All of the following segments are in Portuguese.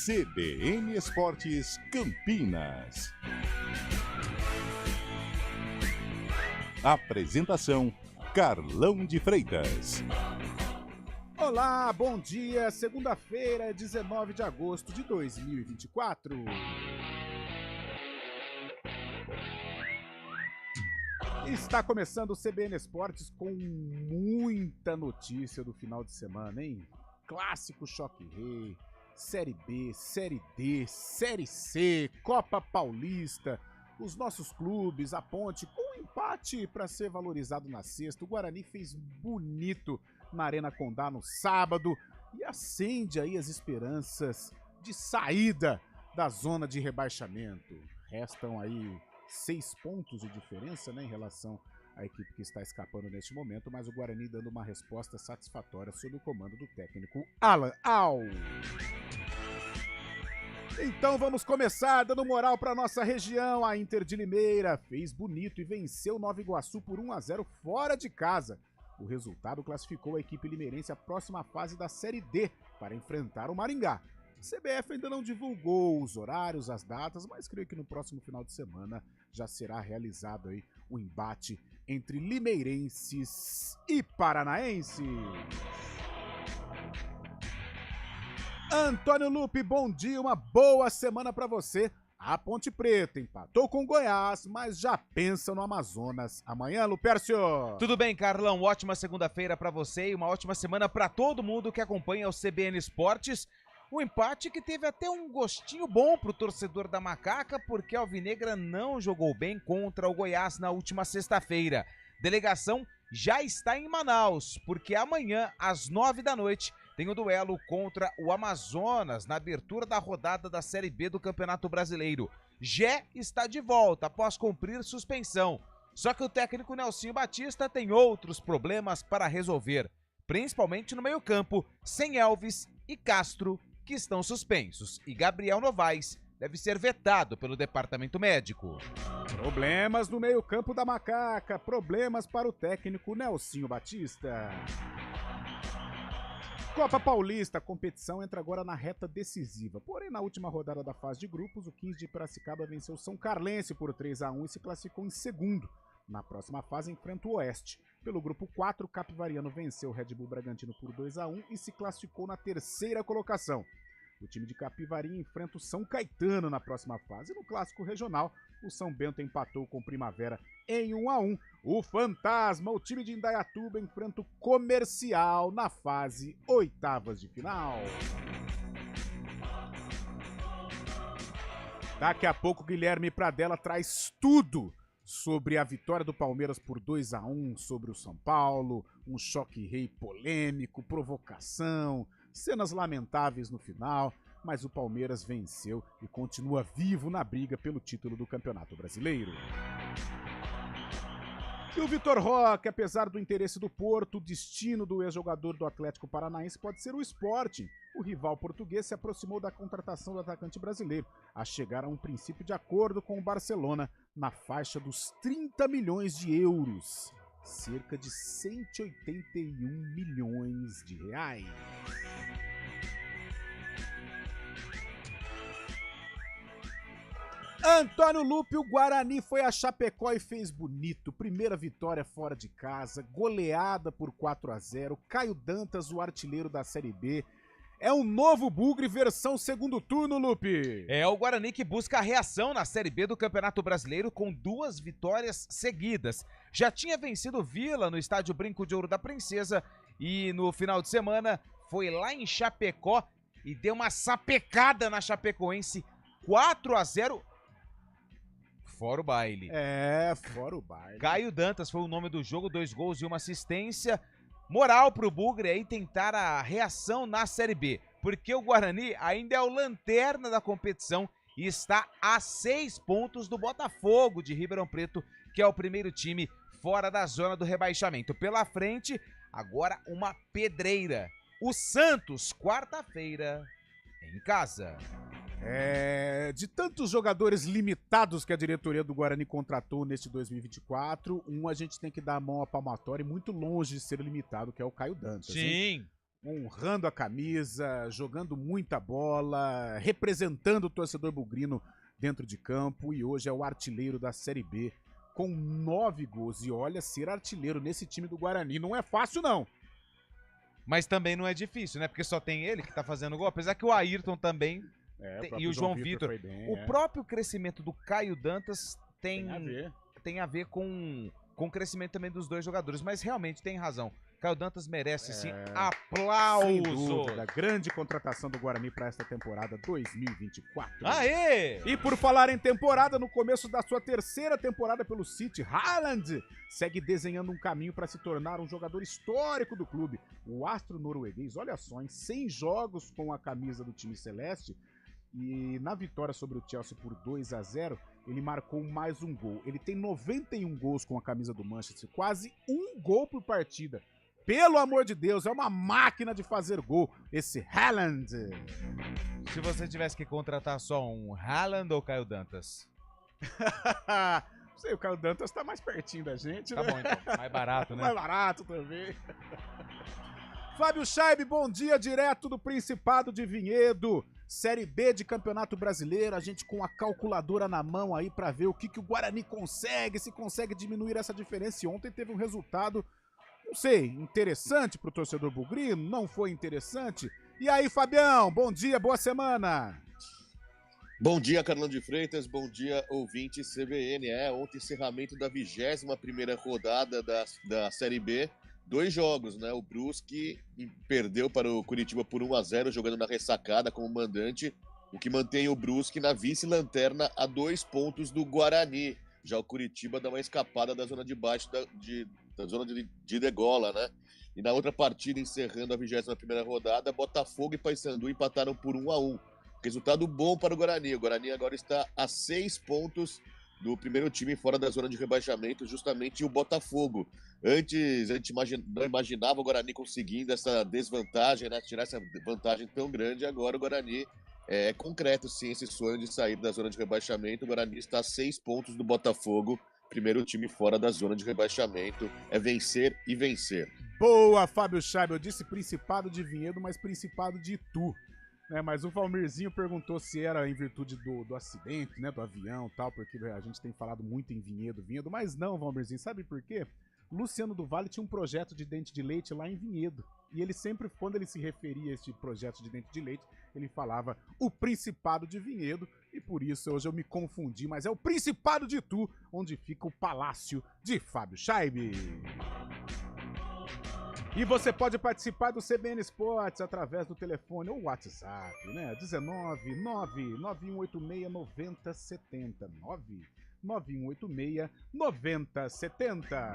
CBN Esportes Campinas. Apresentação: Carlão de Freitas. Olá, bom dia. Segunda-feira, 19 de agosto de 2024. Está começando o CBN Esportes com muita notícia do final de semana, hein? Clássico Choque Rei, Série B, Série D, Série C, Copa Paulista, os nossos clubes, a Ponte, com um empate para ser valorizado na sexta. O Guarani fez bonito na Arena Condá no sábado e acende aí as esperanças de saída da zona de rebaixamento. Restam aí 6 pontos de diferença, né, em relação à equipe que está escapando neste momento, mas o Guarani dando uma resposta satisfatória sob o comando do técnico Alan Al. Então vamos começar dando moral para nossa região. A Inter de Limeira fez bonito e venceu Nova Iguaçu por 1-0 fora de casa. O resultado classificou a equipe limeirense à próxima fase da Série D para enfrentar o Maringá. A CBF ainda não divulgou os horários, as datas, mas creio que no próximo final de semana já será realizado aí o embate entre limeirenses e paranaenses. Antônio Lupe, bom dia, uma boa semana para você. A Ponte Preta empatou com o Goiás, mas já pensa no Amazonas. Amanhã, Lupércio. Tudo bem, Carlão? Ótima segunda-feira para você e uma ótima semana para todo mundo que acompanha o CBN Esportes. O empate que teve até um gostinho bom pro torcedor da Macaca, porque a Alvinegra não jogou bem contra o Goiás na última sexta-feira. Delegação já está em Manaus, porque amanhã, às 9 da noite, tem o duelo contra o Amazonas, na abertura da rodada da Série B do Campeonato Brasileiro. Gé está de volta após cumprir suspensão. Só que o técnico Nelsinho Batista tem outros problemas para resolver, principalmente no meio-campo, sem Elvis e Castro, que estão suspensos, e Gabriel Novaes deve ser vetado pelo departamento médico. Problemas no meio-campo da Macaca, problemas para o técnico Nelsinho Batista. Copa Paulista, a competição entra agora na reta decisiva. Porém, na última rodada da fase de grupos, o 15 de Piracicaba venceu o São Carlense por 3-1 e se classificou em segundo. Na próxima fase, enfrenta o Oeste. Pelo grupo 4, o Capivariano venceu o Red Bull Bragantino por 2-1 e se classificou na terceira colocação. O time de Capivari enfrenta o São Caetano na próxima fase. No clássico regional, o São Bento empatou com o Primavera em 1-1. O Fantasma, o time de Indaiatuba, enfrenta o Comercial na fase oitavas de final. Daqui a pouco, Guilherme Pradella traz tudo sobre a vitória do Palmeiras por 2-1 sobre o São Paulo, um choque rei polêmico, provocação, cenas lamentáveis no final, mas o Palmeiras venceu e continua vivo na briga pelo título do Campeonato Brasileiro. E o Vitor Roque, apesar do interesse do Porto, o destino do ex-jogador do Atlético Paranaense pode ser o Sporting. O rival português se aproximou da contratação do atacante brasileiro, a chegar a um princípio de acordo com o Barcelona na faixa dos 30 milhões de euros, cerca de 181 milhões de reais. Antônio Lupe, o Guarani foi a Chapecó e fez bonito. Primeira vitória fora de casa, goleada por 4-0. Caio Dantas, o artilheiro da Série B. É um novo Bugre versão segundo turno, Lupe. É o Guarani que busca a reação na Série B do Campeonato Brasileiro com 2 vitórias seguidas. Já tinha vencido o Vila no estádio Brinco de Ouro da Princesa e no final de semana foi lá em Chapecó e deu uma sapecada na Chapecoense, 4-0. Fora o baile. Fora o baile. Caio Dantas foi o nome do jogo, 2 gols e 1 assistência. Moral pro Bugre aí tentar a reação na Série B, porque o Guarani ainda é o lanterna da competição e está a 6 pontos do Botafogo de Ribeirão Preto, que é o primeiro time fora da zona do rebaixamento. Pela frente, agora uma pedreira. O Santos, quarta-feira, em casa. De tantos jogadores limitados que a diretoria do Guarani contratou neste 2024, a gente tem que dar a mão à palmatória e muito longe de ser limitado, que é o Caio Dantas. Sim. Hein? honrando a camisa, jogando muita bola, representando o torcedor bugrino dentro de campo e hoje é o artilheiro da Série B com 9 gols. E olha, ser artilheiro nesse time do Guarani não é fácil, não. Mas também não é difícil, né? Porque só tem ele que tá fazendo gol, apesar que o Ayrton também e o João Vitor. O próprio crescimento do Caio Dantas tem a ver com o crescimento também dos dois jogadores, mas realmente tem razão. Caio Dantas merece sim aplausos. Sem dúvida, grande contratação do Guarani para esta temporada 2024. Aê! E por falar em temporada, no começo da sua terceira temporada pelo City, Haaland segue desenhando um caminho para se tornar um jogador histórico do clube. O astro norueguês, olha só, em 100 jogos com a camisa do time celeste, e na vitória sobre o Chelsea por 2-0, ele marcou mais um gol. Ele tem 91 gols com a camisa do Manchester, quase um gol por partida. Pelo amor de Deus, é uma máquina de fazer gol, esse Haaland. Se você tivesse que contratar só um, Haaland ou Caio Dantas? Não sei, o Caio Dantas tá mais pertinho da gente, tá né? Bom, então. Mais barato, né? Mais barato também. Fábio Scheibe, bom dia, direto do Principado de Vinhedo. Série B de Campeonato Brasileiro, a gente com a calculadora na mão aí pra ver o que o Guarani consegue, se consegue diminuir essa diferença. E ontem teve um resultado, não sei, interessante pro torcedor bugrino, não foi interessante? E aí, Fabião, bom dia, boa semana. Bom dia, Carlão de Freitas, bom dia, ouvinte CBN. Ontem encerramento da 21ª rodada da Série B. 2 jogos, né? O Brusque perdeu para o Curitiba por 1-0, jogando na ressacada como mandante, o que mantém o Brusque na vice-lanterna a 2 pontos do Guarani. Já o Curitiba dá uma escapada da zona de baixo da zona de degola, né? E na outra partida, encerrando a 21ª rodada, Botafogo e Paysandu empataram por 1-1. Resultado bom para o Guarani. O Guarani agora está a 6 pontos do primeiro time fora da zona de rebaixamento, justamente o Botafogo. Antes, a gente não imaginava o Guarani conseguindo essa desvantagem, né? Tirar essa vantagem tão grande. Agora o Guarani é concreto, sim, esse sonho de sair da zona de rebaixamento. O Guarani está a 6 pontos do Botafogo, primeiro time fora da zona de rebaixamento. É vencer e vencer. Boa, Fábio Scheibe. Eu disse Principado de Vinhedo, mas Principado de Itu. Mas o Valmirzinho perguntou se era em virtude do acidente, né, do avião e tal, porque a gente tem falado muito em Vinhedo, mas não, Valmirzinho, sabe por quê? Luciano do Vale tinha um projeto de dente de leite lá em Vinhedo, e ele sempre, quando ele se referia a este projeto de dente de leite, ele falava o Principado de Vinhedo, e por isso hoje eu me confundi, mas é o Principado de Itu, onde fica o Palácio de Fábio Scheibe. E você pode participar do CBN Esportes através do telefone ou WhatsApp, né? 19991869070. 991869070.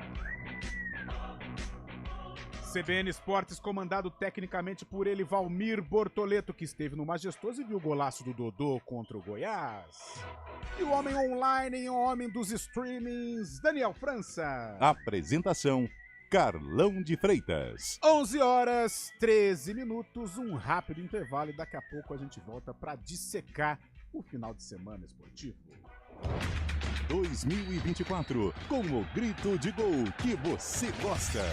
CBN Esportes, comandado tecnicamente por ele, Valmir Bortoleto, que esteve no Majestoso e viu o golaço do Dodô contra o Goiás. E o homem online, o homem dos streamings, Daniel França. Apresentação: Carlão de Freitas. 11h13, um rápido intervalo e daqui a pouco a gente volta para dissecar o final de semana esportivo. 2024, com o grito de gol que você gosta.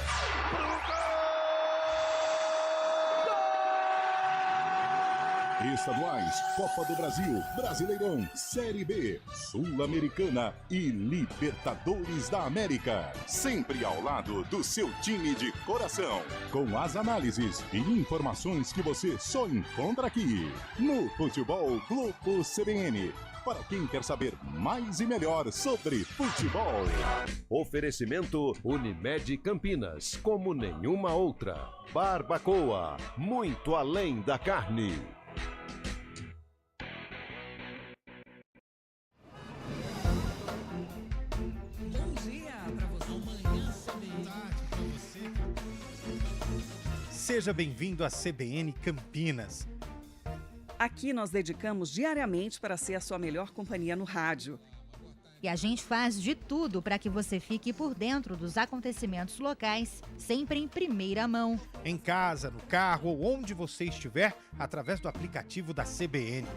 Estaduais, Copa do Brasil, Brasileirão, Série B, Sul-Americana e Libertadores da América. Sempre ao lado do seu time de coração. Com as análises e informações que você só encontra aqui. No Futebol Globo CBN. Para quem quer saber mais e melhor sobre futebol. Oferecimento Unimed Campinas, como nenhuma outra. Barbacoa, muito além da carne. Seja bem-vindo à CBN Campinas. Aqui nós dedicamos diariamente para ser a sua melhor companhia no rádio. E a gente faz de tudo para que você fique por dentro dos acontecimentos locais, sempre em primeira mão. Em casa, no carro ou onde você estiver, através do aplicativo da CBN.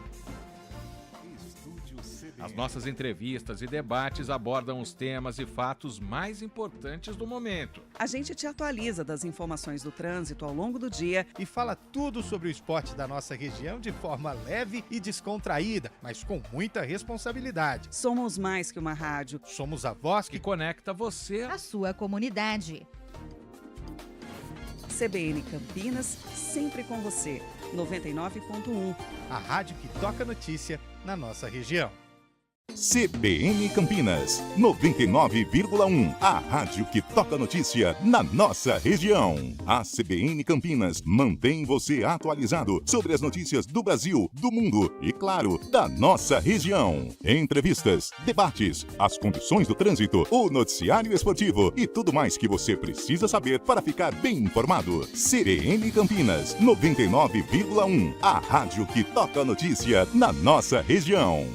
Estúdio As nossas entrevistas e debates abordam os temas e fatos mais importantes do momento. A gente te atualiza das informações do trânsito ao longo do dia E fala tudo sobre o esporte da nossa região de forma leve e descontraída, mas com muita responsabilidade. Somos mais que uma rádio. Somos a voz Que que conecta você. A sua comunidade. CBN Campinas, sempre com você. 99.1. a rádio que toca notícia na nossa região. CBN Campinas, 99,1. A rádio que toca notícia na nossa região. A CBN Campinas mantém você atualizado sobre as notícias do Brasil, do mundo e, claro, da nossa região. Entrevistas, debates, as condições do trânsito, o noticiário esportivo e tudo mais que você precisa saber para ficar bem informado. CBN Campinas, 99,1. A rádio que toca notícia na nossa região.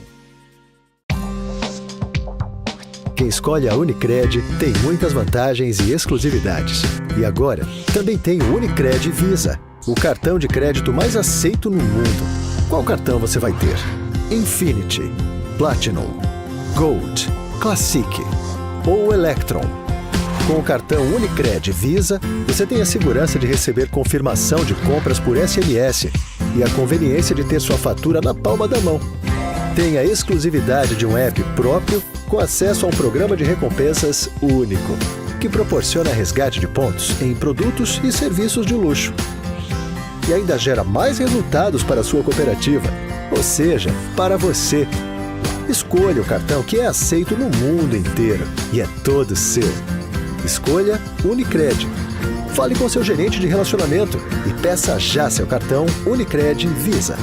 Quem escolhe a Unicred tem muitas vantagens e exclusividades. E agora, também tem o Unicred Visa, o cartão de crédito mais aceito no mundo. Qual cartão você vai ter? Infinity, Platinum, Gold, Classic ou Electron? Com o cartão Unicred Visa, você tem a segurança de receber confirmação de compras por SMS e a conveniência de ter sua fatura na palma da mão. Tem a exclusividade de um app próprio com acesso a um programa de recompensas único, que proporciona resgate de pontos em produtos e serviços de luxo. E ainda gera mais resultados para a sua cooperativa, ou seja, para você. Escolha o cartão que é aceito no mundo inteiro e é todo seu. Escolha Unicred. Fale com seu gerente de relacionamento e peça já seu cartão Unicred Visa.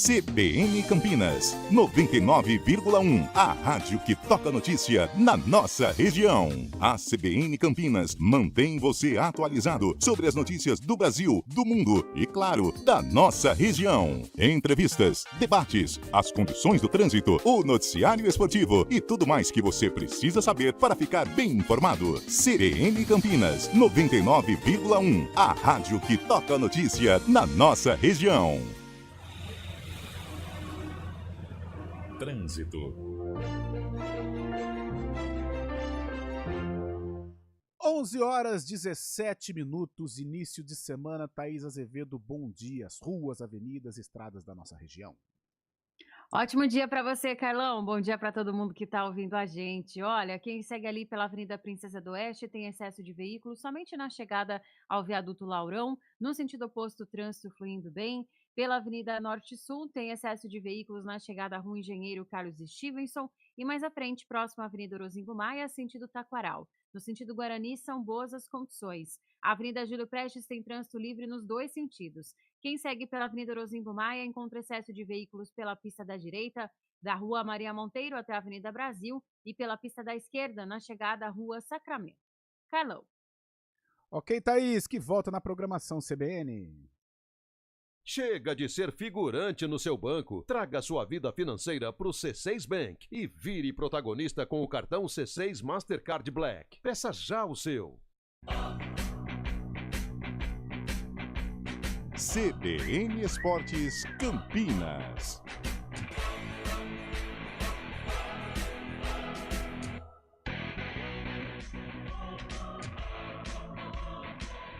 CBN Campinas, 99,1. A rádio que toca notícia na nossa região. A CBN Campinas mantém você atualizado sobre as notícias do Brasil, do mundo e, claro, da nossa região. Entrevistas, debates, as condições do trânsito, o noticiário esportivo e tudo mais que você precisa saber para ficar bem informado. CBN Campinas, 99,1. A rádio que toca notícia na nossa região. Trânsito. 11h17, início de semana. Thaís Azevedo, bom dia. As ruas, avenidas, estradas da nossa região. Ótimo dia para você, Carlão. Bom dia para todo mundo que está ouvindo a gente. Olha, quem segue ali pela Avenida Princesa do Oeste tem excesso de veículos somente na chegada ao viaduto Laurão. No sentido oposto, o trânsito fluindo bem. Pela Avenida Norte-Sul, tem excesso de veículos na chegada à Rua Engenheiro Carlos Stevenson e mais à frente, próximo à Avenida Orozingo Maia, sentido Taquaral. No sentido Guarani, são boas as condições. A Avenida Júlio Prestes tem trânsito livre nos dois sentidos. Quem segue pela Avenida Orozingo Maia encontra excesso de veículos pela pista da direita, da Rua Maria Monteiro até a Avenida Brasil e pela pista da esquerda, na chegada à Rua Sacramento. Carlão. Ok, Thaís, que volta na programação CBN. Chega de ser figurante no seu banco. Traga sua vida financeira para o C6 Bank e vire protagonista com o cartão C6 Mastercard Black. Peça já o seu. CBN Esportes Campinas.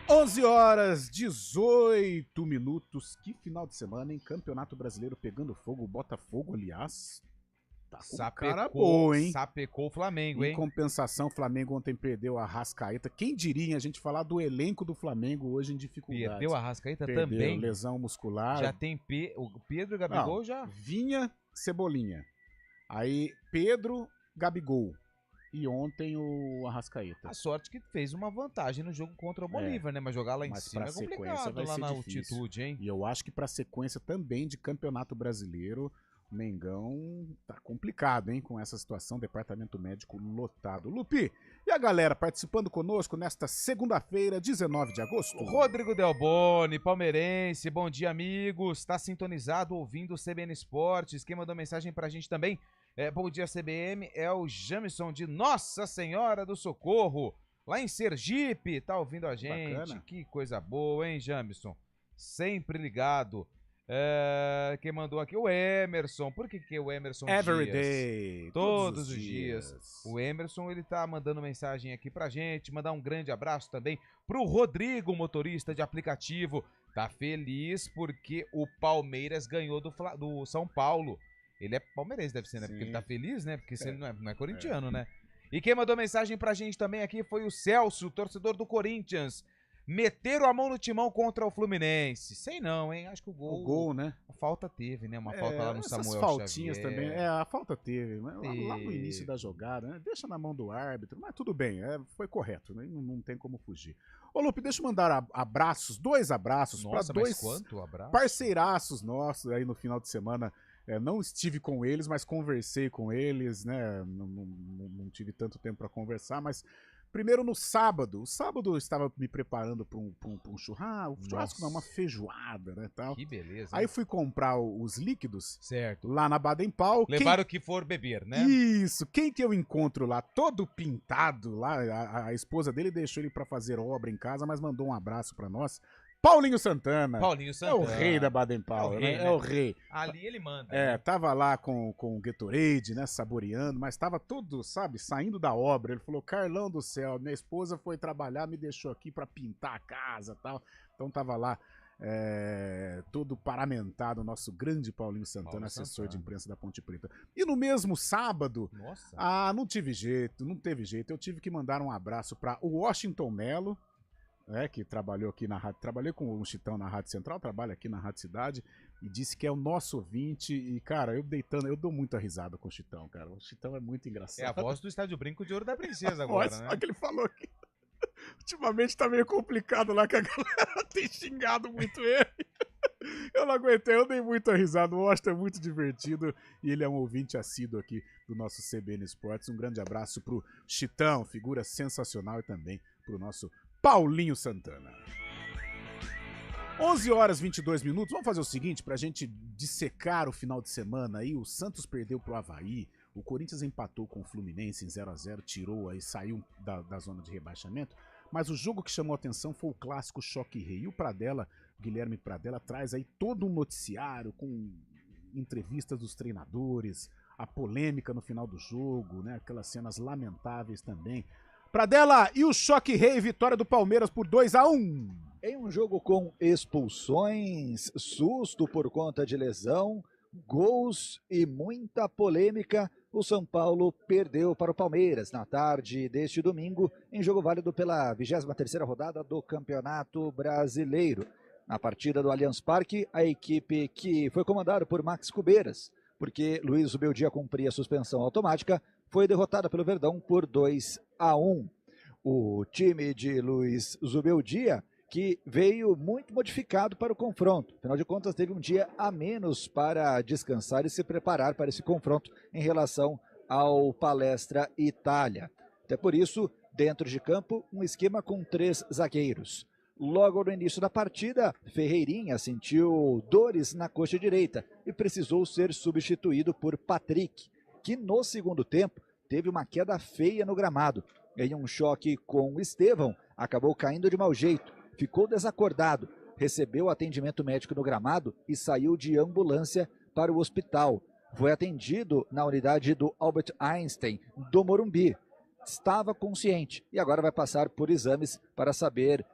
11h18. Que final de semana, hein? Campeonato Brasileiro pegando fogo. O Botafogo, aliás, tá com cara boa, hein? Sapecou o Flamengo, hein? Em compensação, o Flamengo ontem perdeu a Arrascaeta. Quem diria a gente falar do elenco do Flamengo hoje em dificuldades? Perdeu a Arrascaeta Perdeu, também. lesão muscular. Já tem o Pedro e o Gabigol. Não, já. Vinha, Cebolinha. Aí Pedro, Gabigol. E ontem o Arrascaeta. A sorte que fez uma vantagem no jogo contra o Bolívar, né? Mas jogar lá em cima é complicado, lá na altitude, hein? E eu acho que pra sequência também de Campeonato Brasileiro, o Mengão tá complicado, hein? Com essa situação, departamento médico lotado. Lupi, e a galera participando conosco nesta segunda-feira, 19 de agosto? Rodrigo Delboni, palmeirense, bom dia, amigos. Tá sintonizado ouvindo o CBN Esportes. Quem mandou mensagem pra gente também, bom dia, CBM, é o Jamison de Nossa Senhora do Socorro, lá em Sergipe, tá ouvindo a gente. Bacana. Que coisa boa, hein, Jamison? sempre ligado. Quem mandou aqui? O Emerson. Por que o Emerson Every Dias? day. Todos os dias. O Emerson, ele tá mandando mensagem aqui pra gente. Mandar um grande abraço também pro Rodrigo, motorista de aplicativo. Tá feliz porque o Palmeiras ganhou do São Paulo. Ele é palmeirense, deve ser, né? Sim. Porque ele tá feliz, né? Porque se ele não é corintiano, né? E quem mandou mensagem pra gente também aqui foi o Celso, torcedor do Corinthians. Meteram a mão no timão contra o Fluminense. Sei não, hein? Acho que o gol, né? A falta teve, né? Uma falta lá no essas Samuel faltinhas Xavier. também. A falta teve. Mas lá no Teve. início da jogada, né? Deixa na mão do árbitro. Mas tudo bem, foi correto, né? Não tem como fugir. Ô, Lupe, deixa eu mandar abraços, 2 abraços para Nossa, dois mas quanto abraço? parceiraços nossos aí no final de semana. Não estive com eles, mas conversei com eles, né? Não tive tanto tempo para conversar, mas primeiro no sábado. O sábado eu estava me preparando para um churrasco. Churrasco não, uma feijoada, né? Tal. Que beleza. Aí fui comprar os líquidos. Certo. Lá na Baden Powell. Levar o que for beber, né? Isso. Quem que eu encontro lá? Todo pintado lá. A esposa dele deixou ele para fazer obra em casa, mas mandou um abraço para nós. Paulinho Santana. Paulinho Santana. É o rei da Baden Powell, né? É o rei. Ali ele manda. né? Tava lá com o Gatorade, né, saboreando, mas tava tudo, sabe, saindo da obra. Ele falou, Carlão do céu, minha esposa foi trabalhar, me deixou aqui pra pintar a casa e tal. Então tava lá todo paramentado, o nosso grande Paulinho Santana, assessor de imprensa da Ponte Preta. E no mesmo sábado, não teve jeito. Eu tive que mandar um abraço pra Washington Mello, que trabalhou aqui na rádio, trabalhei com o Chitão na Rádio Central, trabalha aqui na Rádio Cidade, e disse que é o nosso ouvinte, e cara, eu dou muita risada com o Chitão, cara, o Chitão é muito engraçado. É a voz do Estádio Brinco de Ouro da Princesa agora, né? Olha que ele falou aqui. Ultimamente tá meio complicado lá, que a galera tem xingado muito ele. Eu não aguentei, eu dei muita risada, o Washington é muito divertido, e ele é um ouvinte assíduo aqui do nosso CBN Esportes. Um grande abraço pro Chitão, figura sensacional, e também pro nosso Paulinho Santana. 11h22. Vamos fazer o seguinte pra gente dissecar o final de semana aí. O Santos perdeu pro Avaí, o Corinthians empatou com o Fluminense em 0x0, tirou aí, saiu da zona de rebaixamento. Mas o jogo que chamou a atenção foi o clássico Choque Rei. E o Pradella, Guilherme Pradella, traz aí todo um noticiário com entrevistas dos treinadores, a polêmica no final do jogo, né? Aquelas cenas lamentáveis também. Pradella, e o Choque Rei, vitória do Palmeiras por 2x1. Em um jogo com expulsões, susto por conta de lesão, gols e muita polêmica, o São Paulo perdeu para o Palmeiras na tarde deste domingo, em jogo válido pela 23ª rodada do Campeonato Brasileiro. Na partida do Allianz Parque, a equipe que foi comandada por Max Cubeiras, porque Luiz Zubeldia cumpria suspensão automática, foi derrotada pelo Verdão por 2x1. O time de Luiz Zubeldia, que veio muito modificado para o confronto. Afinal de contas, teve um dia a menos para descansar e se preparar para esse confronto em relação ao Palestra Itália. Até por isso, dentro de campo, um esquema com 3 zagueiros. Logo no início da partida, Ferreirinha sentiu dores na coxa direita e precisou ser substituído por Patrick, que no segundo tempo teve uma queda feia no gramado. Em um choque com Estevão, acabou caindo de mau jeito, ficou desacordado, recebeu atendimento médico no gramado e saiu de ambulância para o hospital. Foi atendido na unidade do Albert Einstein do Morumbi. Estava consciente e agora vai passar por exames para saber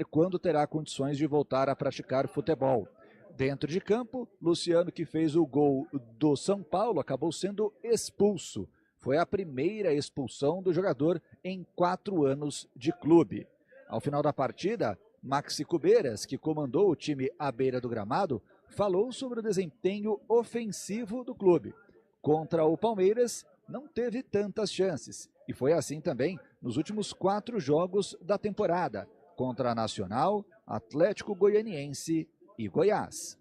quando terá condições de voltar a praticar futebol. Dentro de campo, Luciano, que fez o gol do São Paulo, acabou sendo expulso. Foi a primeira expulsão do jogador em 4 anos de clube. Ao final da partida, Maxi Cubeiras, que comandou o time à beira do gramado, falou sobre o desempenho ofensivo do clube. Contra o Palmeiras, não teve tantas chances. E foi assim também nos últimos 4 jogos da temporada, contra Nacional, Atlético Goianiense y Goiás.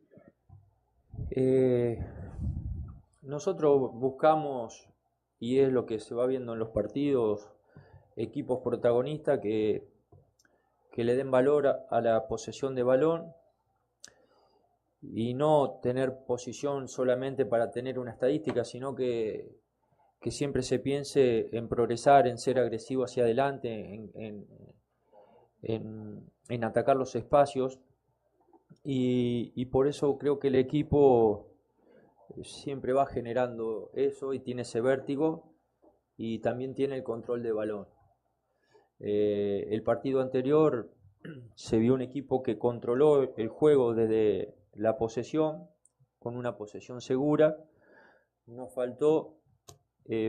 Nosotros buscamos, y es lo que se va viendo en los partidos, equipos protagonistas que le den valor a la posesión de balón y no tener posición solamente para tener una estadística, sino que siempre se piense en progresar, en ser agresivo hacia adelante, en atacar los espacios. y por eso creo que el equipo siempre va generando eso y tiene ese vértigo y también tiene el control de balón. El partido anterior se vio un equipo que controló el juego desde la posesión, con una posesión segura. Nos faltó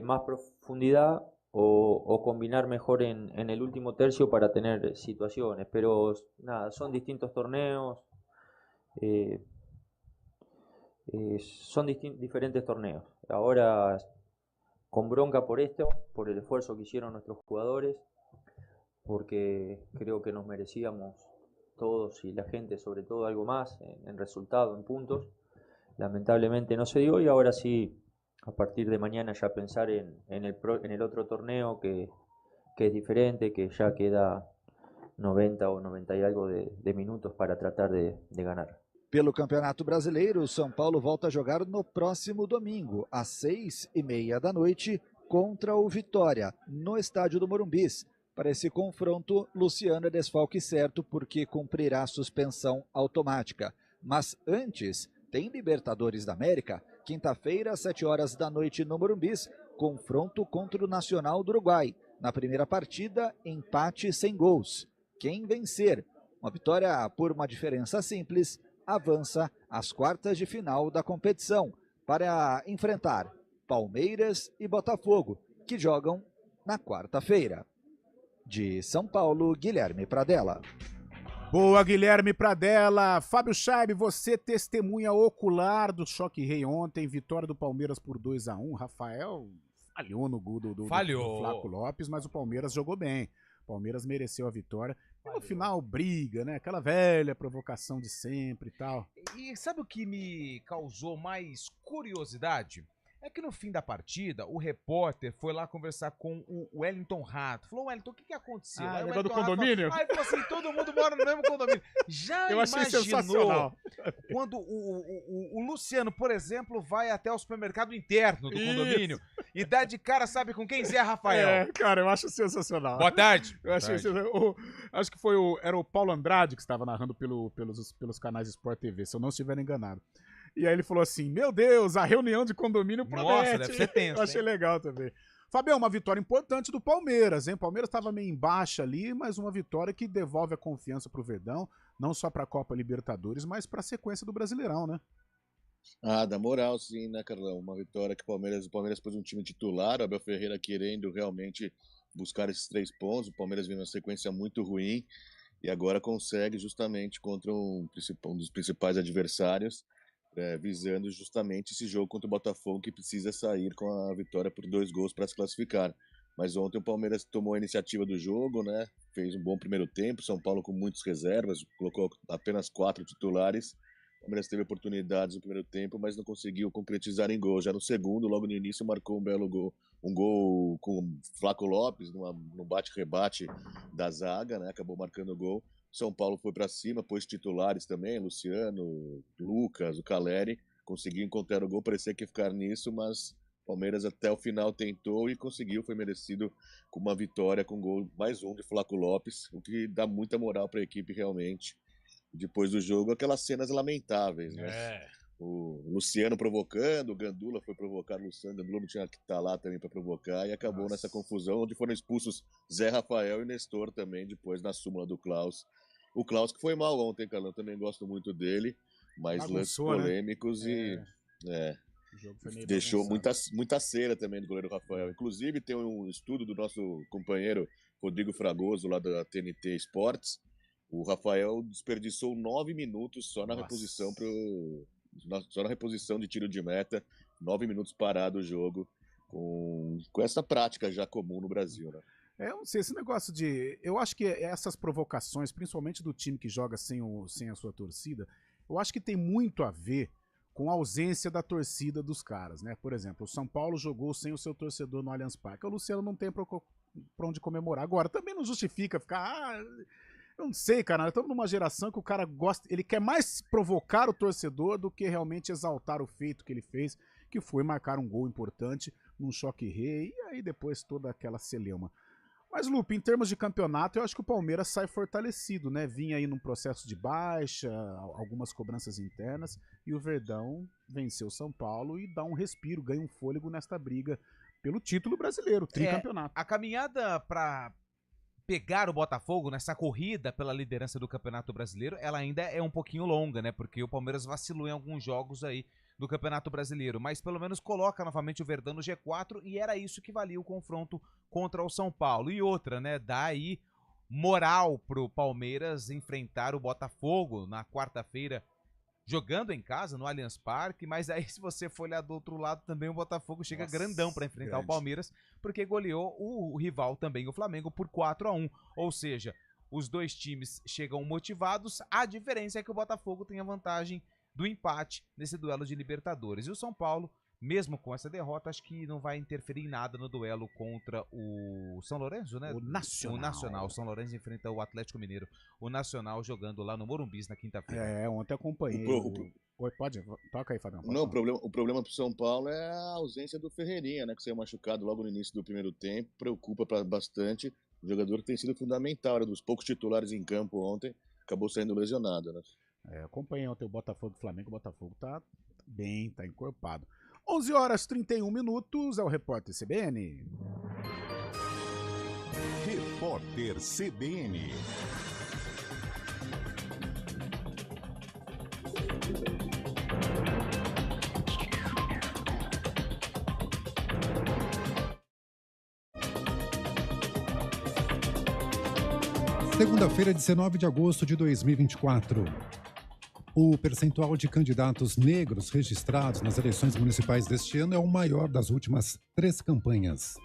más profundidad o combinar mejor en el último tercio para tener situaciones, pero nada, son distintos torneos, son diferentes torneos. Ahora con bronca por esto, por el esfuerzo que hicieron nuestros jugadores, porque creo que nos merecíamos todos y la gente sobre todo algo más en resultado, en puntos. Lamentablemente no se dio y ahora sí, a partir de mañana ya pensar en el otro torneo que es diferente, que ya queda 90 ou 90 e algo de minutos para tratar de ganar. Pelo Campeonato Brasileiro, o São Paulo volta a jogar no próximo domingo, às 6h30 da noite, contra o Vitória, no estádio do Morumbis. Para esse confronto, Luciano é desfalque certo porque cumprirá suspensão automática. Mas antes, tem Libertadores da América, quinta-feira, às 7h da noite no Morumbis, confronto contra o Nacional do Uruguai. Na primeira partida, empate sem gols. Quem vencer, uma vitória por uma diferença simples, avança às quartas de final da competição para enfrentar Palmeiras e Botafogo, que jogam na quarta-feira. De São Paulo, Guilherme Pradella. Boa, Guilherme Pradella. Fábio Scheib, você testemunha ocular do Choque Rei ontem, vitória do Palmeiras por 2-1. Rafael falhou no gol do Flaco Lopes, mas o Palmeiras jogou bem. O Palmeiras mereceu a vitória. E no final, briga, né? Aquela velha provocação de sempre e tal. E sabe o que me causou mais curiosidade? É que no fim da partida, o repórter foi lá conversar com o Wellington Rato. Falou, Wellington, o que aconteceu? Ah, negócio do condomínio? Aí falou assim, todo mundo mora no mesmo condomínio. Já eu achei sensacional. Quando o Luciano, por exemplo, vai até o supermercado interno do condomínio e dá de cara, sabe com quem? Zé Rafael. É, cara, eu acho sensacional. Boa tarde. Eu achei acho que era o Paulo Andrade que estava narrando pelos canais Sport TV, se eu não estiver enganado. E aí ele falou assim, meu Deus, a reunião de condomínio promete. Nossa, deve ser tenso. Eu achei legal também. Fabião, uma vitória importante do Palmeiras, hein? O Palmeiras estava meio embaixo ali, mas uma vitória que devolve a confiança pro Verdão, não só pra Copa Libertadores, mas pra sequência do Brasileirão, né? Ah, dá moral sim, né, Carlão? Uma vitória que o Palmeiras pôs um time titular, o Abel Ferreira querendo realmente buscar esses 3 pontos, o Palmeiras vem numa sequência muito ruim e agora consegue justamente contra um dos principais adversários, visando justamente esse jogo contra o Botafogo, que precisa sair com a vitória por 2 gols para se classificar. Mas ontem o Palmeiras tomou a iniciativa do jogo, né? Fez um bom primeiro tempo, São Paulo com muitas reservas, colocou apenas 4 titulares. O Palmeiras teve oportunidades no primeiro tempo, mas não conseguiu concretizar em gol. Já no segundo, logo no início, marcou um belo gol. Um gol com Flaco Lopes, no bate-rebate da zaga, né? Acabou marcando o gol. São Paulo foi para cima, pôs titulares também, Luciano, Lucas, o Caleri, conseguiu encontrar o gol, parecia que ia ficar nisso, mas o Palmeiras até o final tentou e conseguiu, foi merecido com uma vitória, com gol mais um de Flaco Lopes, o que dá muita moral para a equipe realmente. Depois do jogo, aquelas cenas lamentáveis, né? O Luciano provocando, o Gandula foi provocar o Luciano, o Gandula não tinha que estar lá também para provocar e acabou nessa confusão, onde foram expulsos Zé Rafael e Nestor também, depois na súmula do Klaus. O Klaus que foi mal ontem, Carlão, também gosto muito dele, mas lances polêmicos, né? E deixou muita cera também do goleiro Rafael. Inclusive tem um estudo do nosso companheiro Rodrigo Fragoso, lá da TNT Esportes. O Rafael desperdiçou 9 minutos só na reposição de tiro de meta, 9 minutos parado o jogo, com essa prática já comum no Brasil, né? Eu não sei, esse negócio de... Eu acho que essas provocações, principalmente do time que joga sem a sua torcida, eu acho que tem muito a ver com a ausência da torcida dos caras, né? Por exemplo, o São Paulo jogou sem o seu torcedor no Allianz Parque. O Luciano não tem pra onde comemorar. Agora, também não justifica ficar... eu não sei, cara, nós estamos numa geração que o cara gosta... Ele quer mais provocar o torcedor do que realmente exaltar o feito que ele fez, que foi marcar um gol importante num Choque Rei, e aí depois toda aquela celeuma. Mas, Lupe, em termos de campeonato, eu acho que o Palmeiras sai fortalecido, né? Vinha aí num processo de baixa, algumas cobranças internas, e o Verdão venceu o São Paulo e dá um respiro, ganha um fôlego nesta briga pelo título brasileiro, tricampeonato. A caminhada para pegar o Botafogo nessa corrida pela liderança do Campeonato Brasileiro, ela ainda é um pouquinho longa, né? Porque o Palmeiras vacilou em alguns jogos aí do Campeonato Brasileiro, mas pelo menos coloca novamente o Verdão no G4 e era isso que valia o confronto contra o São Paulo. E outra, né? Dá aí moral pro Palmeiras enfrentar o Botafogo na quarta-feira, jogando em casa, no Allianz Parque, mas aí se você for olhar do outro lado também o Botafogo chega grandão para enfrentar o Palmeiras, porque goleou o rival também, o Flamengo, por 4-1. Ou seja, os dois times chegam motivados, a diferença é que o Botafogo tem a vantagem do empate nesse duelo de Libertadores. E o São Paulo, mesmo com essa derrota, acho que não vai interferir em nada no duelo contra o São Lourenço, né? O Nacional. O São Lourenço enfrenta o Atlético Mineiro. O Nacional jogando lá no Morumbi na quinta-feira. Ontem acompanhei. Oi, pode? Toca aí, Fabião. Não, o problema pro São Paulo é a ausência do Ferreirinha, né? Que saiu machucado logo no início do primeiro tempo. Preocupa bastante. O jogador tem sido fundamental, era dos poucos titulares em campo ontem. Acabou saindo lesionado, né? Acompanhei ontem o Botafogo e o Flamengo. O Botafogo tá bem, tá encorpado. 11h31, é o Repórter CBN. Repórter CBN. Segunda-feira, 19 de agosto de 2024. O percentual de candidatos negros registrados nas eleições municipais deste ano é o maior das últimas 3 campanhas.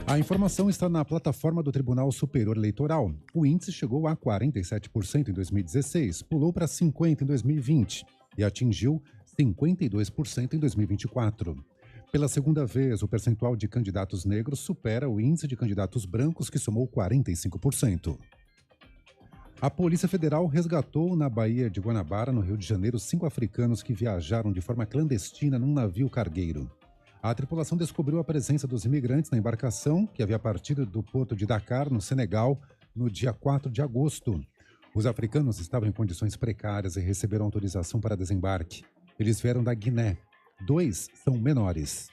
A informação está na plataforma do Tribunal Superior Eleitoral. O índice chegou a 47% em 2016, pulou para 50% em 2020 e atingiu 52% em 2024. Pela segunda vez, o percentual de candidatos negros supera o índice de candidatos brancos, que somou 45%. A Polícia Federal resgatou na Baía de Guanabara, no Rio de Janeiro, 5 africanos que viajaram de forma clandestina num navio cargueiro. A tripulação descobriu a presença dos imigrantes na embarcação, que havia partido do porto de Dakar, no Senegal, no dia 4 de agosto. Os africanos estavam em condições precárias e receberam autorização para desembarque. Eles vieram da Guiné. 2 são menores.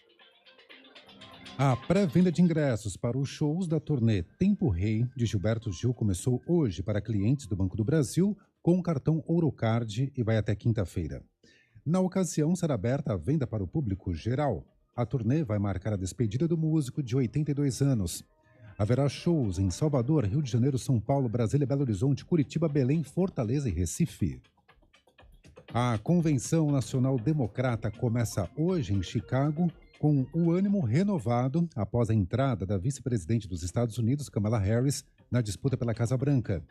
A pré-venda de ingressos para os shows da turnê Tempo Rei de Gilberto Gil começou hoje para clientes do Banco do Brasil com o cartão Ourocard e vai até quinta-feira. Na ocasião, será aberta a venda para o público geral. A turnê vai marcar a despedida do músico de 82 anos. Haverá shows em Salvador, Rio de Janeiro, São Paulo, Brasília, Belo Horizonte, Curitiba, Belém, Fortaleza e Recife. A Convenção Nacional Democrata começa hoje em Chicago com o ânimo renovado após a entrada da vice-presidente dos Estados Unidos, Kamala Harris, na disputa pela Casa Branca.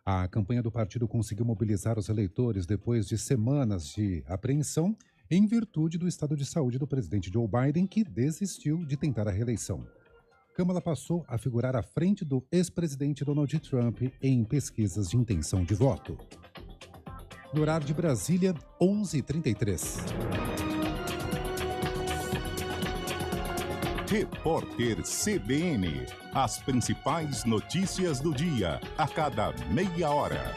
A campanha do partido conseguiu mobilizar os eleitores depois de semanas de apreensão em virtude do estado de saúde do presidente Joe Biden, que desistiu de tentar a reeleição. Kamala passou a figurar à frente do ex-presidente Donald Trump em pesquisas de intenção de voto. No horário de Brasília, 11h33. Repórter CBN. As principais notícias do dia, a cada meia hora.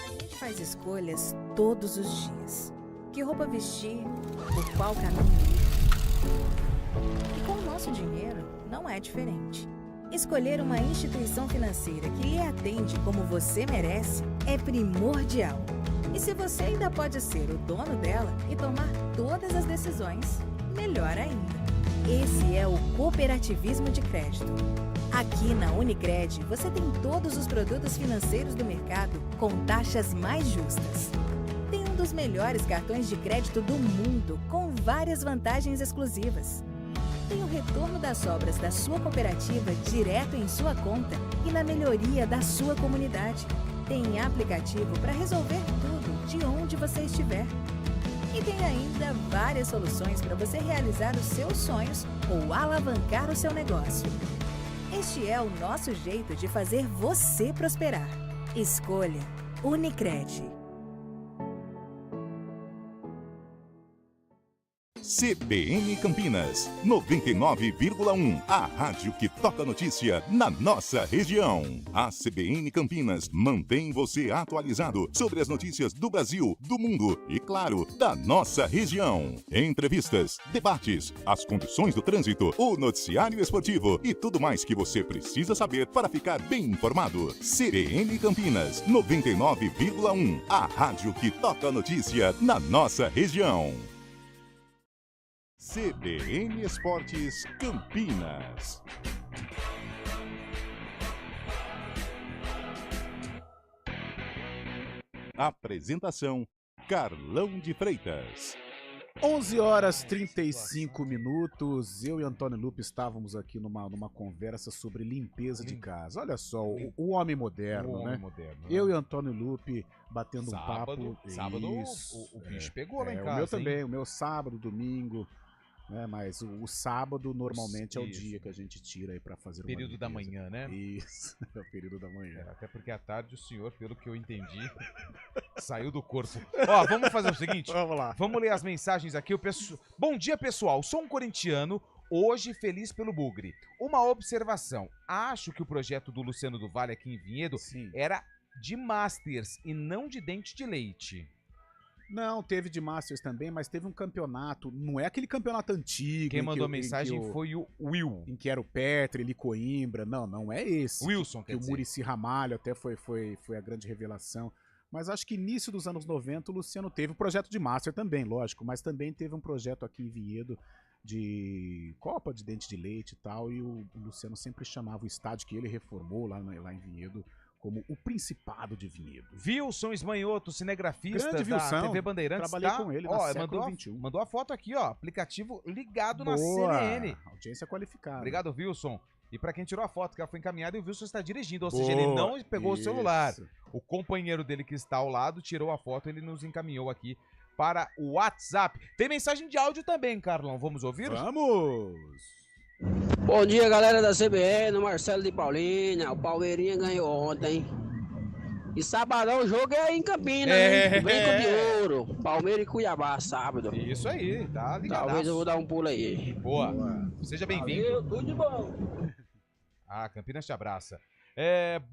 A gente faz escolhas todos os dias. Que roupa vestir, por qual caminho ir. E com o nosso dinheiro, não é diferente. Escolher uma instituição financeira que lhe atende como você merece é primordial. E se você ainda pode ser o dono dela e tomar todas as decisões, melhor ainda. Esse é o cooperativismo de crédito. Aqui na Unicred, você tem todos os produtos financeiros do mercado com taxas mais justas. Tem um dos melhores cartões de crédito do mundo, com várias vantagens exclusivas. Tem o retorno das sobras da sua cooperativa direto em sua conta e na melhoria da sua comunidade. Tem aplicativo para resolver tudo de onde você estiver. E tem ainda várias soluções para você realizar os seus sonhos ou alavancar o seu negócio. Este é o nosso jeito de fazer você prosperar. Escolha Unicred. CBN Campinas, 99,1. A rádio que toca notícia na nossa região. A CBN Campinas mantém você atualizado sobre as notícias do Brasil, do mundo e, claro, da nossa região. Entrevistas, debates, as condições do trânsito, o noticiário esportivo e tudo mais que você precisa saber para ficar bem informado. CBN Campinas, 99,1. A rádio que toca notícia na nossa região. CBN Esportes Campinas. Apresentação: Carlão de Freitas. 11 horas 35 minutos. Eu e Antônio Lupe estávamos aqui numa conversa sobre limpeza de casa. Olha só, o homem moderno, né? Eu e Antônio Lupe batendo um papo. Sábado o bicho pegou lá em casa. O meu também, o meu sábado, domingo. Né, mas o sábado normalmente é o dia que a gente tira aí pra fazer período da manhã, né? Isso, é o período da manhã. Até porque à tarde o senhor, pelo que eu entendi, saiu do corpo. Ó, vamos fazer o seguinte. Vamos lá. Vamos ler as mensagens aqui. Bom dia, pessoal. Sou um corintiano, hoje feliz pelo Bugre. Uma observação. Acho que o projeto do Luciano do Vale aqui em Vinhedo era de Masters e não de dente de leite. Não, teve de Masters também, mas teve um campeonato, não é aquele campeonato antigo. Quem mandou mensagem foi o Will. Em que era o Petri, ele Coimbra, não é esse. Wilson, que o Muricy Ramalho até foi a grande revelação. Mas acho que início dos anos 90 o Luciano teve o projeto de Master também, lógico, mas também teve um projeto aqui em Vinhedo de Copa de Dente de Leite e tal, e o Luciano sempre chamava o estádio que ele reformou lá em Vinhedo como o Principado de Vinhedo. Wilson Esmanhoto, cinegrafista Grande da Wilson, TV Bandeirantes. trabalhei com ele no século XXI. Mandou a foto aqui, ó, aplicativo ligado Boa, na CNN. Audiência qualificada. Obrigado, Wilson. E pra quem tirou a foto, que ela foi encaminhada e o Wilson está dirigindo, ou Boa, seja, ele não pegou isso. o celular. O companheiro dele que está ao lado tirou a foto, ele nos encaminhou aqui para o WhatsApp. Tem mensagem de áudio também, Carlão, vamos ouvir? Vamos! Bom dia, galera da CBN, Marcelo de Paulínia. O Palmeirinha ganhou ontem. E sabadão o jogo é em Campinas, né? Vem de ouro. Palmeiras e Cuiabá, sábado. Isso aí, tá ligado. Talvez eu vou dar um pulo aí. Boa. Seja bem-vindo. Tudo de bom. Ah, Campinas te abraça.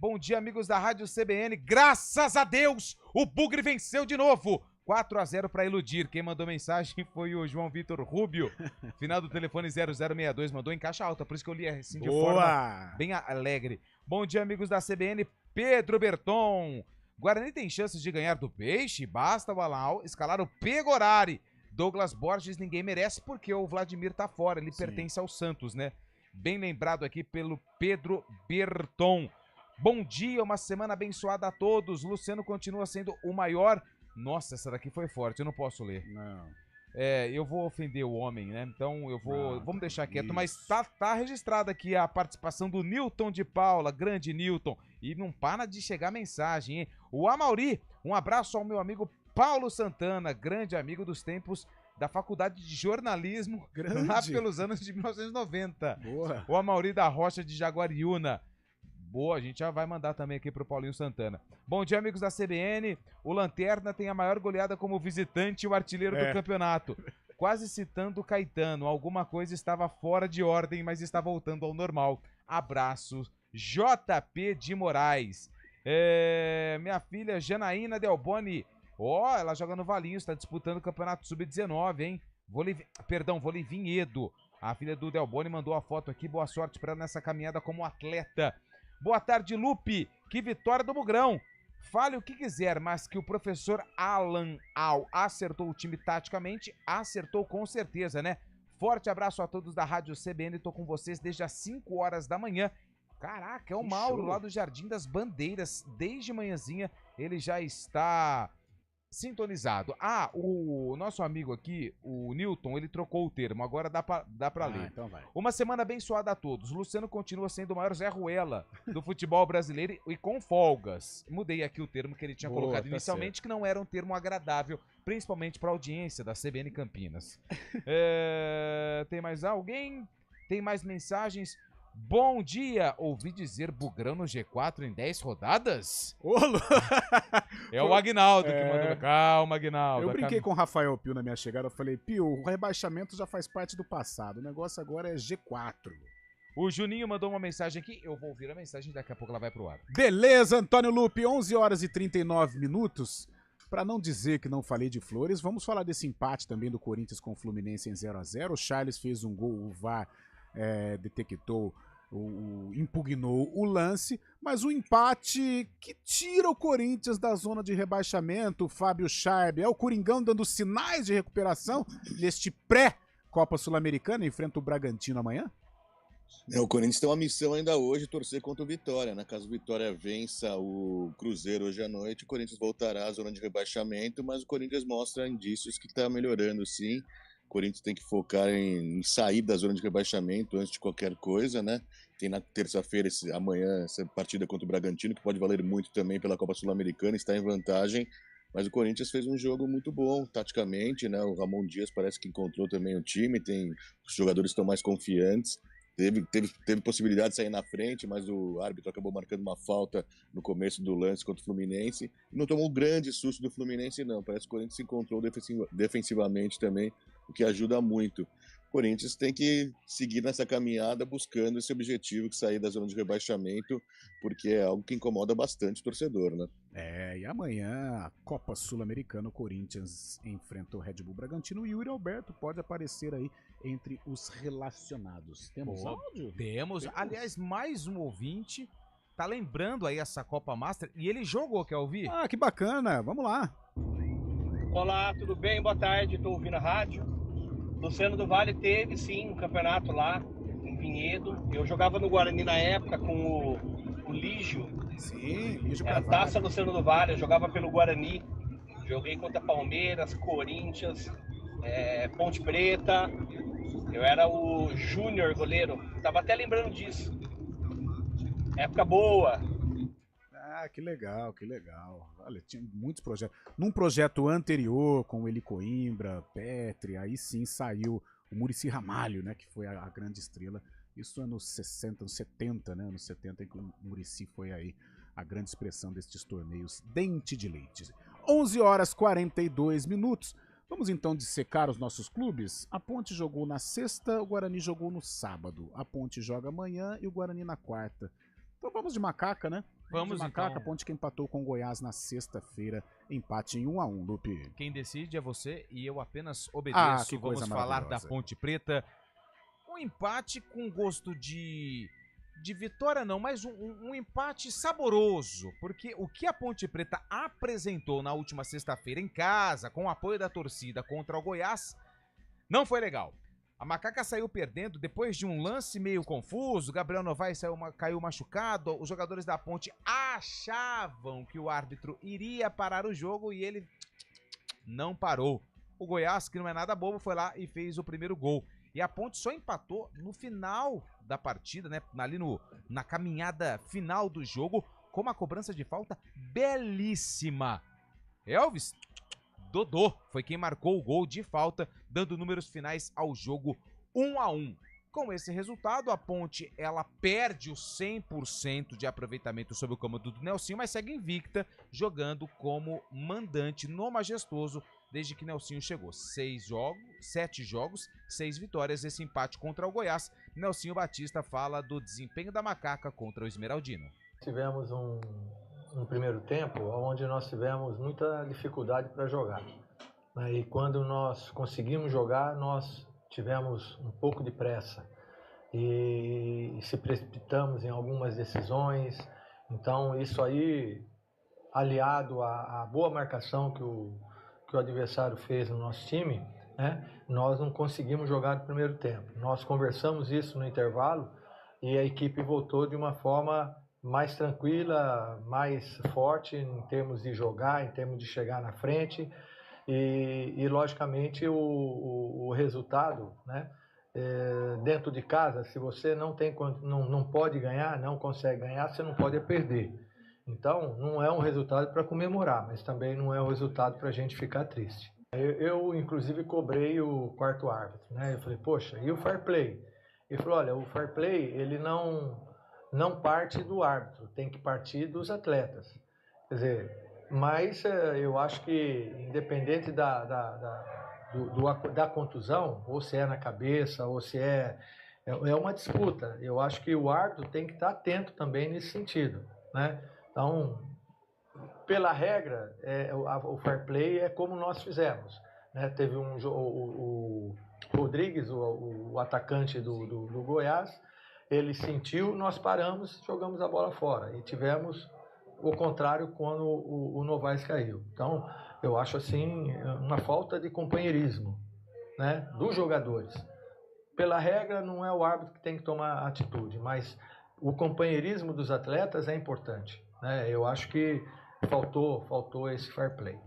Bom dia, amigos da Rádio CBN. Graças a Deus, o Bugre venceu de novo. 4-0 para iludir. Quem mandou mensagem foi o João Vitor Rubio. Final do telefone 0062. Mandou em caixa alta, por isso que eu li assim de forma bem alegre. Bom dia, amigos da CBN. Pedro Berton. Guarani tem chances de ganhar do Peixe? Basta o Alau escalar o Pegorari. Douglas Borges ninguém merece porque o Vladimir tá fora. Ele pertence ao Santos, né? Bem lembrado aqui pelo Pedro Berton. Bom dia, uma semana abençoada a todos. Luciano continua sendo o maior... Nossa, essa daqui foi forte, eu não posso ler. Não. Eu vou ofender o homem, né? Então eu vou... Não, vamos deixar quieto, isso. mas tá registrada aqui a participação do Newton de Paula, grande Newton. E não para de chegar mensagem, hein? O Amauri, um abraço ao meu amigo Paulo Santana, grande amigo dos tempos da Faculdade de Jornalismo, lá pelos anos de 1990. Boa. O Amauri da Rocha de Jaguariúna. Boa, a gente já vai mandar também aqui pro Paulinho Santana. Bom dia, amigos da CBN. O Lanterna tem a maior goleada como visitante e o artilheiro do campeonato. Quase citando o Caetano. Alguma coisa estava fora de ordem, mas está voltando ao normal. Abraços. JP de Moraes. Minha filha Janaína Delboni. Ela joga no Valinho, está disputando o campeonato sub-19, hein? Vôlei Vinhedo. A filha do Delboni mandou a foto aqui. Boa sorte para ela nessa caminhada como atleta. Boa tarde, Lupe. Que vitória do Mugrão. Fale o que quiser, mas que o professor Alan Al acertou o time taticamente, acertou com certeza, né? Forte abraço a todos da Rádio CBN. Tô com vocês desde as 5 horas da manhã. Caraca, é o Mauro lá do Jardim das Bandeiras. Desde manhãzinha ele já está sintonizado. O nosso amigo aqui, o Newton, ele trocou o termo, agora dá pra ler. Então vai. Uma semana abençoada a todos. Luciano continua sendo o maior Zé Ruela do futebol brasileiro e com folgas. Mudei aqui o termo que ele tinha colocado inicialmente, que não era um termo agradável, principalmente para a audiência da CBN Campinas. Tem mais alguém? Tem mais mensagens? Bom dia, ouvi dizer Bugrão no G4 em 10 rodadas? É o Aguinaldo que mandou. Calma, Aguinaldo. Eu brinquei com o Rafael Pio na minha chegada, eu falei, Pio, o rebaixamento já faz parte do passado, o negócio agora é G4. O Juninho mandou uma mensagem aqui, eu vou ouvir a mensagem, daqui a pouco ela vai pro ar. Beleza, Antônio Lupe, 11 horas e 39 minutos. Para não dizer que não falei de flores, vamos falar desse empate também do Corinthians com o Fluminense em 0-0. O Charles fez um gol, o VAR detectou, impugnou o lance, mas o empate que tira o Corinthians da zona de rebaixamento, o Fábio Charb, é o Coringão dando sinais de recuperação neste pré-Copa Sul-Americana, enfrenta o Bragantino amanhã? O Corinthians tem uma missão ainda hoje, torcer contra o Vitória, né? Caso o Vitória vença o Cruzeiro hoje à noite, o Corinthians voltará à zona de rebaixamento, mas o Corinthians mostra indícios que está melhorando, sim. O Corinthians tem que focar em sair da zona de rebaixamento antes de qualquer coisa, né? Tem na terça-feira, amanhã, essa partida contra o Bragantino, que pode valer muito também pela Copa Sul-Americana, está em vantagem. Mas o Corinthians fez um jogo muito bom, taticamente, né? O Ramon Dias parece que encontrou também o time, os jogadores estão mais confiantes. Teve possibilidade de sair na frente, mas o árbitro acabou marcando uma falta no começo do lance contra o Fluminense. Não tomou um grande susto do Fluminense, não. Parece que o Corinthians se encontrou defensivamente também, o que ajuda muito. O Corinthians tem que seguir nessa caminhada buscando esse objetivo de sair da zona de rebaixamento, porque é algo que incomoda bastante o torcedor, né? E amanhã, a Copa Sul-Americana, o Corinthians enfrenta o Red Bull Bragantino e o Yuri Alberto pode aparecer aí entre os relacionados. Temos áudio? Temos. Aliás, mais um ouvinte tá lembrando aí essa Copa Master e ele jogou, quer ouvir? Ah, que bacana, vamos lá. Olá, tudo bem? Boa tarde, tô ouvindo a rádio. Luciano do Vale teve sim um campeonato lá em Vinhedo. Eu jogava no Guarani na época com o Lígio. Sim, Lígio Era Carvalho. Taça Luciano do Vale, eu jogava pelo Guarani. Joguei contra Palmeiras, Corinthians, Ponte Preta. Eu era o júnior goleiro. Tava até lembrando disso. Época boa. Ah, que legal, que legal. Olha, tinha muitos projetos. Num projeto anterior, com o Eli Coimbra, Petri, aí sim saiu o Muricy Ramalho, né, que foi a grande estrela. Isso anos 60, anos 70, né, anos 70, em que o Muricy foi aí a grande expressão destes torneios dente de leite. 11 horas 42 minutos. Vamos então dissecar os nossos clubes? A Ponte jogou na sexta, o Guarani jogou no sábado. A Ponte joga amanhã e o Guarani na quarta. Então vamos de Macaca, né? Vamos de Macaca, então. A Ponte que empatou com o Goiás na sexta-feira, empate em 1-1, Lupe. Quem decide é você e eu apenas obedeço. Que coisa Vamos falar da maravilhosa. Ponte Preta. Um empate com gosto de vitória não, mas um empate saboroso, porque o que a Ponte Preta apresentou na última sexta-feira em casa, com o apoio da torcida contra o Goiás, não foi legal. A Macaca saiu perdendo depois de um lance meio confuso, Gabriel Novaes caiu machucado, os jogadores da Ponte achavam que o árbitro iria parar o jogo e ele não parou. O Goiás, que não é nada bobo, foi lá e fez o primeiro gol. E a Ponte só empatou no final da partida, né? Ali na caminhada final do jogo, com uma cobrança de falta belíssima. Elvis Dodô foi quem marcou o gol de falta, dando números finais ao jogo 1-1. Com esse resultado, a Ponte ela perde o 100% de aproveitamento sob o comando do Nelsinho, mas segue invicta, jogando como mandante no Majestoso desde que Nelsinho chegou. 7 jogos, 6 vitórias, esse empate contra o Goiás. Nelsinho Batista fala do desempenho da Macaca contra o Esmeraldino. Tivemos um primeiro tempo onde nós tivemos muita dificuldade para jogar. E quando nós conseguimos jogar, nós tivemos um pouco de pressa e se precipitamos em algumas decisões. Então isso aí, aliado à boa marcação que o adversário fez no nosso time, né, nós não conseguimos jogar no primeiro tempo. Nós conversamos isso no intervalo e a equipe voltou de uma forma mais tranquila, mais forte em termos de jogar, em termos de chegar na frente e logicamente o resultado, né, dentro de casa, se você não pode ganhar, não consegue ganhar, você não pode perder. Então não é um resultado para comemorar, mas também não é um resultado para a gente ficar triste. Eu inclusive cobrei o quarto árbitro, né? Eu falei, poxa, e o fair play? Ele falou, olha, o fair play, ele não parte do árbitro, tem que partir dos atletas. Quer dizer, mas eu acho que, independente da contusão, ou se é na cabeça, ou se é uma disputa. Eu acho que o árbitro tem que estar atento também nesse sentido, né? Então, pela regra, o fair play é como nós fizemos, né? Teve o Rodrigues, o atacante do Goiás, ele sentiu, nós paramos, jogamos a bola fora e tivemos o contrário quando o Novaes caiu. Então, eu acho assim uma falta de companheirismo, né, dos jogadores. Pela regra, não é o árbitro que tem que tomar atitude, mas o companheirismo dos atletas é importante, né? Eu acho que faltou esse fair play.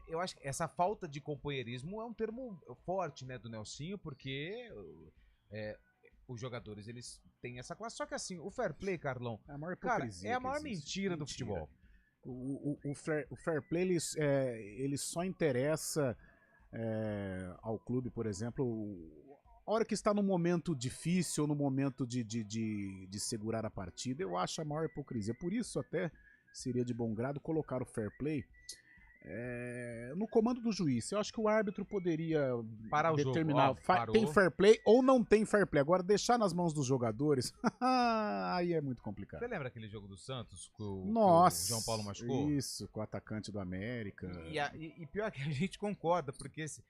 Eu acho que essa falta de companheirismo é um termo forte, né, do Nelsinho, porque os jogadores, eles têm essa classe. Só que assim, o fair play, Carlão, é a maior cara, hipocrisia é a que maior existe. mentira do futebol. O fair play, ele só interessa ao clube, por exemplo, a hora que está no momento difícil, ou no momento de segurar a partida. Eu acho a maior hipocrisia. Por isso até seria de bom grado colocar o fair play no comando do juiz. Eu acho que o árbitro poderia parar determinar o jogo. Tem fair play ou não tem fair play. Agora, deixar nas mãos dos jogadores, aí é muito complicado. Você lembra aquele jogo do Santos que o João Paulo machucou? Isso, com o atacante do América. E pior que a gente concorda, porque se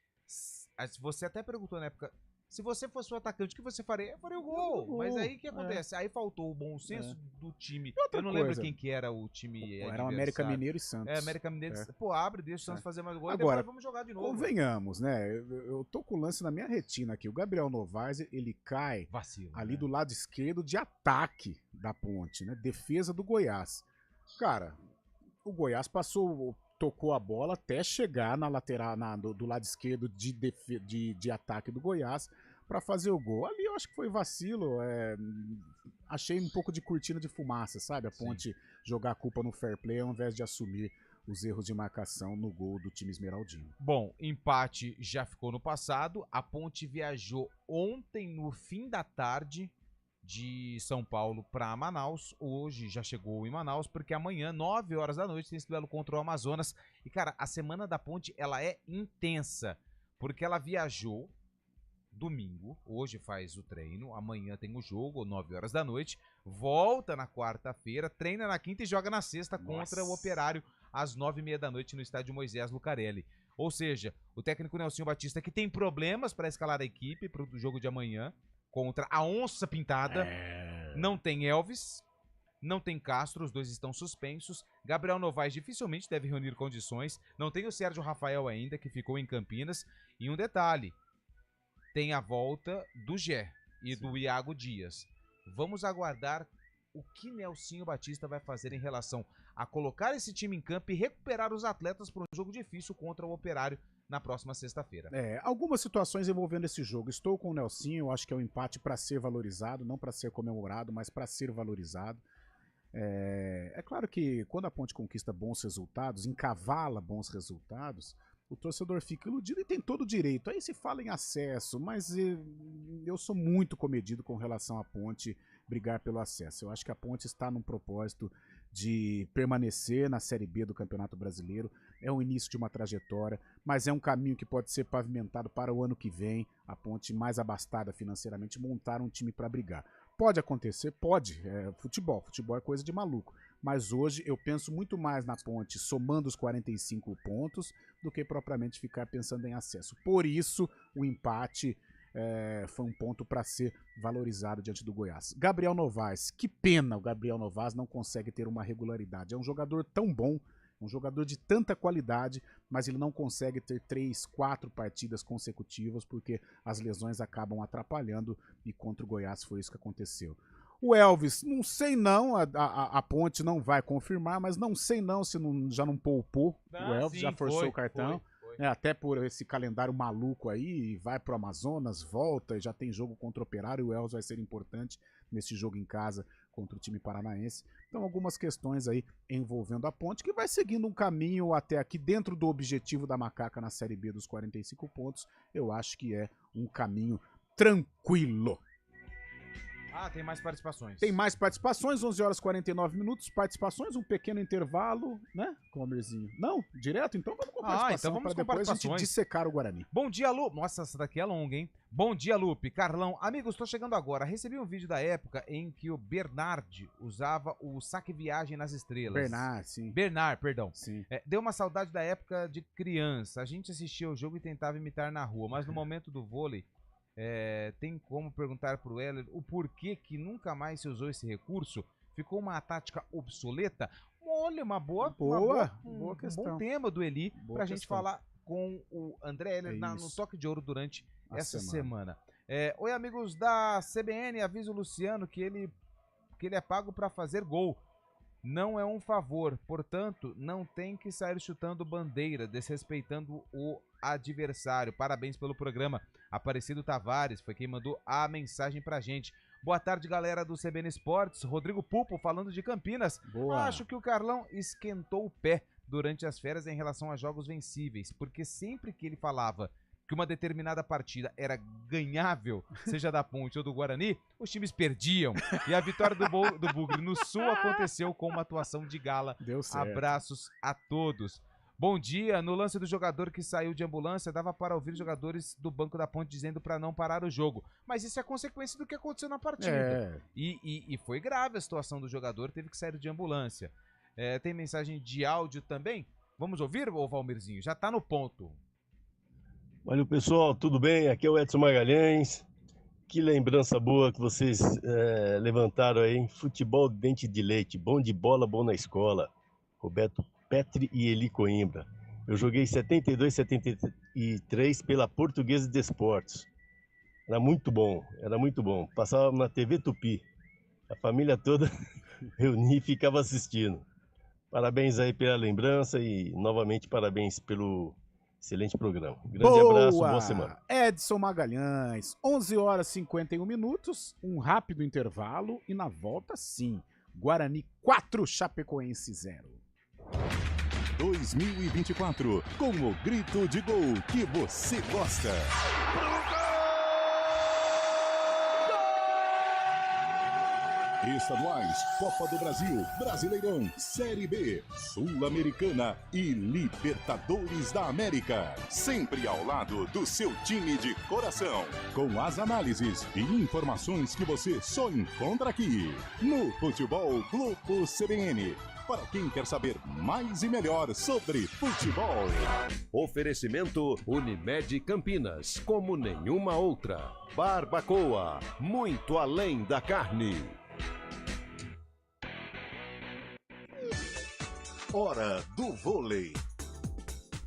você até perguntou na época, se você fosse o atacante, o que você faria? Eu faria o gol. Mas aí o que acontece? Aí faltou o bom senso do time. Eu não lembro quem que era o time. Era o América Mineiro e Santos. América Mineiro. Pô, abre, deixa o Santos fazer mais gol. Agora, e depois vamos jogar de novo. Convenhamos, né? Eu tô com o lance na minha retina aqui. O Gabriel Novaes, ele cai ali do lado esquerdo de ataque da Ponte, né? Defesa do Goiás. Cara, o Goiás tocou a bola até chegar na lateral, do lado esquerdo de ataque do Goiás para fazer o gol. Ali eu acho que foi vacilo. Achei um pouco de cortina de fumaça, sabe? A Ponte jogar a culpa no fair play ao invés de assumir os erros de marcação no gol do time esmeraldino. Bom, empate já ficou no passado. A Ponte viajou ontem no fim da tarde de São Paulo para Manaus. Hoje já chegou em Manaus, porque amanhã, 9 horas da noite, tem esse duelo contra o Amazonas. E, cara, a semana da Ponte, ela é intensa, porque ela viajou domingo, hoje faz o treino, amanhã tem o jogo, 9 horas da noite, volta na quarta-feira, treina na quinta e joga na sexta contra o Operário, às 9h30 da noite no estádio Moisés Lucarelli. Ou seja, o técnico Nelsinho Batista, que tem problemas para escalar a equipe para o jogo de amanhã, contra a Onça Pintada, não tem Elvis, não tem Castro, os dois estão suspensos. Gabriel Novaes dificilmente deve reunir condições, não tem o Sérgio Rafael ainda, que ficou em Campinas. E um detalhe, tem a volta do Gé e do Iago Dias. Vamos aguardar o que Nelsinho Batista vai fazer em relação a colocar esse time em campo e recuperar os atletas para um jogo difícil contra o Operário na próxima sexta-feira. Algumas situações envolvendo esse jogo. Estou com o Nelsinho, eu acho que é um empate para ser valorizado, não para ser comemorado, mas para ser valorizado. É claro que quando a Ponte conquista bons resultados, encavala bons resultados, o torcedor fica iludido e tem todo o direito. Aí se fala em acesso, mas eu sou muito comedido com relação à Ponte brigar pelo acesso. Eu acho que a Ponte está num propósito de permanecer na Série B do Campeonato Brasileiro. É o início de uma trajetória, mas é um caminho que pode ser pavimentado para o ano que vem. A Ponte, mais abastada financeiramente, montar um time para brigar. Pode acontecer? Pode. Futebol é coisa de maluco. Mas hoje eu penso muito mais na Ponte somando os 45 pontos do que propriamente ficar pensando em acesso. Por isso, o empate foi um ponto para ser valorizado diante do Goiás. Gabriel Novaes, que pena o Gabriel Novaes não consegue ter uma regularidade. É um jogador tão bom, um jogador de tanta qualidade, mas ele não consegue ter 3, 4 partidas consecutivas porque as lesões acabam atrapalhando e contra o Goiás foi isso que aconteceu. O Elvis, não sei não, a Ponte não vai confirmar, mas não sei não se já não poupou o Elvis, já forçou o cartão. Foi. Até por esse calendário maluco aí, vai pro Amazonas, volta, já tem jogo contra o Operário, o Elvis vai ser importante nesse jogo em casa contra o time paranaense. Então, algumas questões aí envolvendo a Ponte, que vai seguindo um caminho até aqui dentro do objetivo da Macaca na Série B dos 45 pontos. Eu acho que é um caminho tranquilo. Ah, tem mais participações. Tem mais participações, 11 horas e 49 minutos, participações, um pequeno intervalo, né, Comerzinho? Não? Direto? Então vamos com participação, então vamos com depois participações. a gente dissecar o Guarani. Bom dia, Lu. Nossa, essa daqui é longa, hein? Bom dia, Lupe. Carlão. Amigos, tô chegando agora. Recebi um vídeo da época em que o Bernard usava o saque viagem nas estrelas. Bernard, perdão. Sim. Deu uma saudade da época de criança. A gente assistia o jogo e tentava imitar na rua, mas no momento do vôlei, tem como perguntar pro Heller o porquê que nunca mais se usou esse recurso? Ficou uma tática obsoleta? Olha, uma boa questão. Um bom tema do Eli pra gente falar com o André Heller no Toque de Ouro durante essa semana. Oi, amigos da CBN, avisa o Luciano que ele é pago para fazer gol. Não é um favor, portanto, não tem que sair chutando bandeira, desrespeitando o adversário. Parabéns pelo programa. Aparecido Tavares foi quem mandou a mensagem pra gente. Boa tarde, galera do CBN Esportes. Rodrigo Pupo falando de Campinas. Boa. Acho que o Carlão esquentou o pé durante as férias em relação a jogos vencíveis, porque sempre que ele falava que uma determinada partida era ganhável, seja da Ponte ou do Guarani, os times perdiam. E a vitória do Bugre no Sul aconteceu com uma atuação de gala. Deu certo. Abraços a todos. Bom dia. No lance do jogador que saiu de ambulância, dava para ouvir jogadores do banco da Ponte dizendo para não parar o jogo. Mas isso é consequência do que aconteceu na partida. E foi grave a situação do jogador, teve que sair de ambulância. Tem mensagem de áudio também? Vamos ouvir, ô Valmirzinho? Já tá no ponto. Valeu, pessoal, tudo bem? Aqui é o Edson Magalhães. Que lembrança boa que vocês levantaram aí. Futebol dente de leite, bom de bola, bom na escola. Roberto Petri e Eli Coimbra. Eu joguei 72, 73 pela Portuguesa de Esportes. Era muito bom. Passava na TV Tupi. A família toda reunia e ficava assistindo. Parabéns aí pela lembrança e novamente parabéns pelo excelente programa. Grande abraço, boa semana. Edson Magalhães, 11 horas e 51 minutos, um rápido intervalo e na volta sim, Guarani 4, Chapecoense 0. 2024, com o grito de gol que você gosta. Estaduais, Copa do Brasil, Brasileirão, Série B, Sul-Americana e Libertadores da América. Sempre ao lado do seu time de coração. Com as análises e informações que você só encontra aqui. No Futebol Globo CBN. Para quem quer saber mais e melhor sobre futebol. Oferecimento Unimed Campinas, como nenhuma outra. Barbacoa, muito além da carne. Hora do vôlei.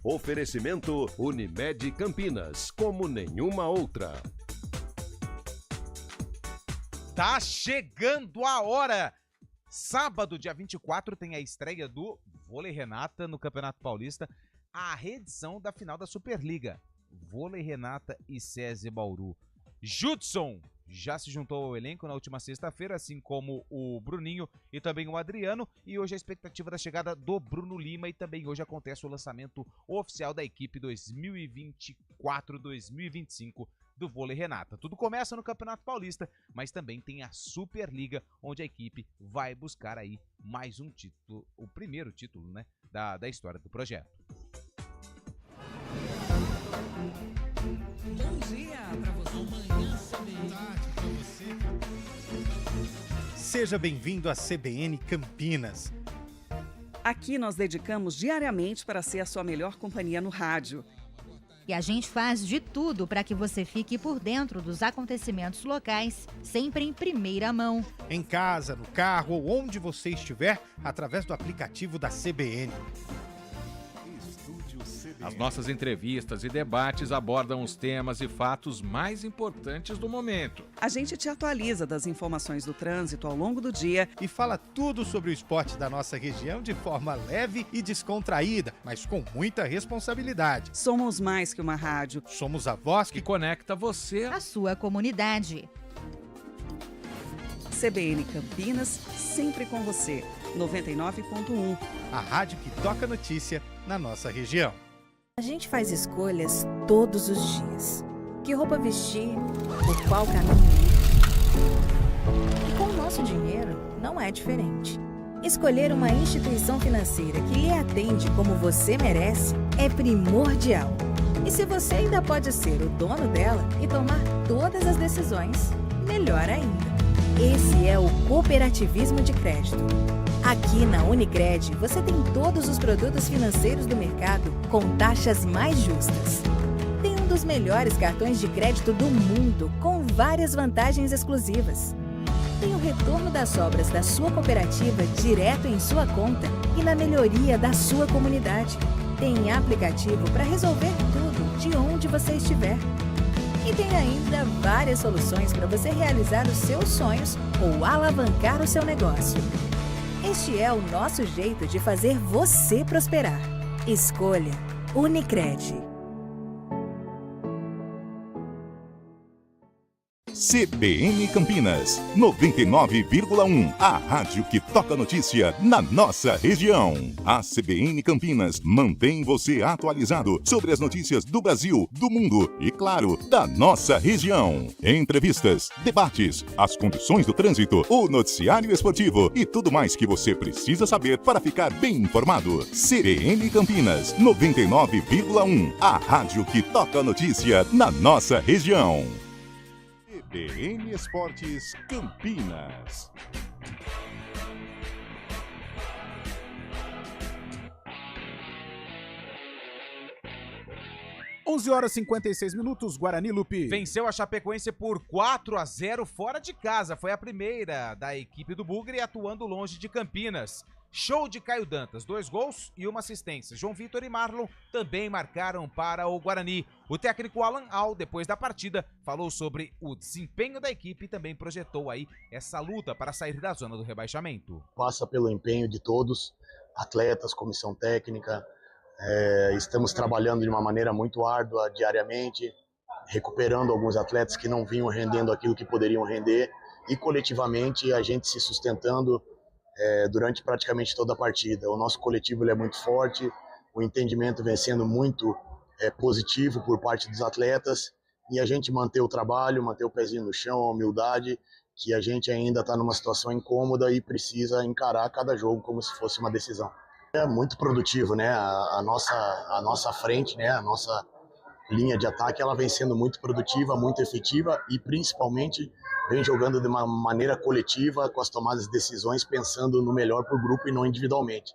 Oferecimento Unimed Campinas, como nenhuma outra. Tá chegando a hora! Sábado, dia 24, tem a estreia do Vôlei Renata no Campeonato Paulista, a reedição da final da Superliga. Vôlei Renata e SESI Bauru. Judson já se juntou ao elenco na última sexta-feira, assim como o Bruninho e também o Adriano, e hoje a expectativa da chegada do Bruno Lima, e também hoje acontece o lançamento oficial da equipe 2024-2025 do Vôlei Renata. Tudo começa no Campeonato Paulista, mas também tem a Superliga, onde a equipe vai buscar aí mais um título, o primeiro título, né, da história do projeto. Bom dia pra você. Amanhã, tarde pra você. Seja bem-vindo à CBN Campinas. Aqui nós dedicamos diariamente para ser a sua melhor companhia no rádio. E a gente faz de tudo para que você fique por dentro dos acontecimentos locais, sempre em primeira mão. Em casa, no carro ou onde você estiver, através do aplicativo da CBN. As nossas entrevistas e debates abordam os temas e fatos mais importantes do momento. A gente te atualiza das informações do trânsito ao longo do dia e fala tudo sobre o esporte da nossa região de forma leve e descontraída, mas com muita responsabilidade. Somos mais que uma rádio. Somos a voz que conecta você à sua comunidade. CBN Campinas, sempre com você. 99.1. A rádio que toca notícia na nossa região. A gente faz escolhas todos os dias. Que roupa vestir, por qual caminho ir. E com o nosso dinheiro, não é diferente. Escolher uma instituição financeira que lhe atende como você merece é primordial. E se você ainda pode ser o dono dela e tomar todas as decisões, melhor ainda. Esse é o cooperativismo de crédito. Aqui na Unicred, você tem todos os produtos financeiros do mercado com taxas mais justas. Tem um dos melhores cartões de crédito do mundo, com várias vantagens exclusivas. Tem o retorno das sobras da sua cooperativa direto em sua conta e na melhoria da sua comunidade. Tem aplicativo para resolver tudo de onde você estiver. E tem ainda várias soluções para você realizar os seus sonhos ou alavancar o seu negócio. Este é o nosso jeito de fazer você prosperar. Escolha Unicred. CBN Campinas, 99,1. A rádio que toca notícia na nossa região. A CBN Campinas mantém você atualizado sobre as notícias do Brasil, do mundo e, claro, da nossa região. Entrevistas, debates, as condições do trânsito, o noticiário esportivo e tudo mais que você precisa saber para ficar bem informado. CBN Campinas, 99,1. A rádio que toca notícia na nossa região. CBN Esportes Campinas. (11h56), Guarani, Lupi. Venceu a Chapecoense por 4-0 fora de casa. Foi a primeira da equipe do Bugre atuando longe de Campinas. Show de Caio Dantas, 2 gols e 1 assistência. João Vitor e Marlon também marcaram para o Guarani. O técnico Alan Al, depois da partida, falou sobre o desempenho da equipe e também projetou aí essa luta para sair da zona do rebaixamento. Passa pelo empenho de todos, atletas, comissão técnica. Estamos trabalhando de uma maneira muito árdua diariamente, recuperando alguns atletas que não vinham rendendo aquilo que poderiam render e coletivamente a gente se sustentando durante praticamente toda a partida. O nosso coletivo ele é muito forte, o entendimento vem sendo muito positivo por parte dos atletas e a gente manter o trabalho, manter o pezinho no chão, a humildade, que a gente ainda está numa situação incômoda e precisa encarar cada jogo como se fosse uma decisão. É muito produtivo, né? A nossa frente, né? A nossa linha de ataque, ela vem sendo muito produtiva, muito efetiva e principalmente vem jogando de uma maneira coletiva, com as tomadas de decisões, pensando no melhor para o grupo e não individualmente.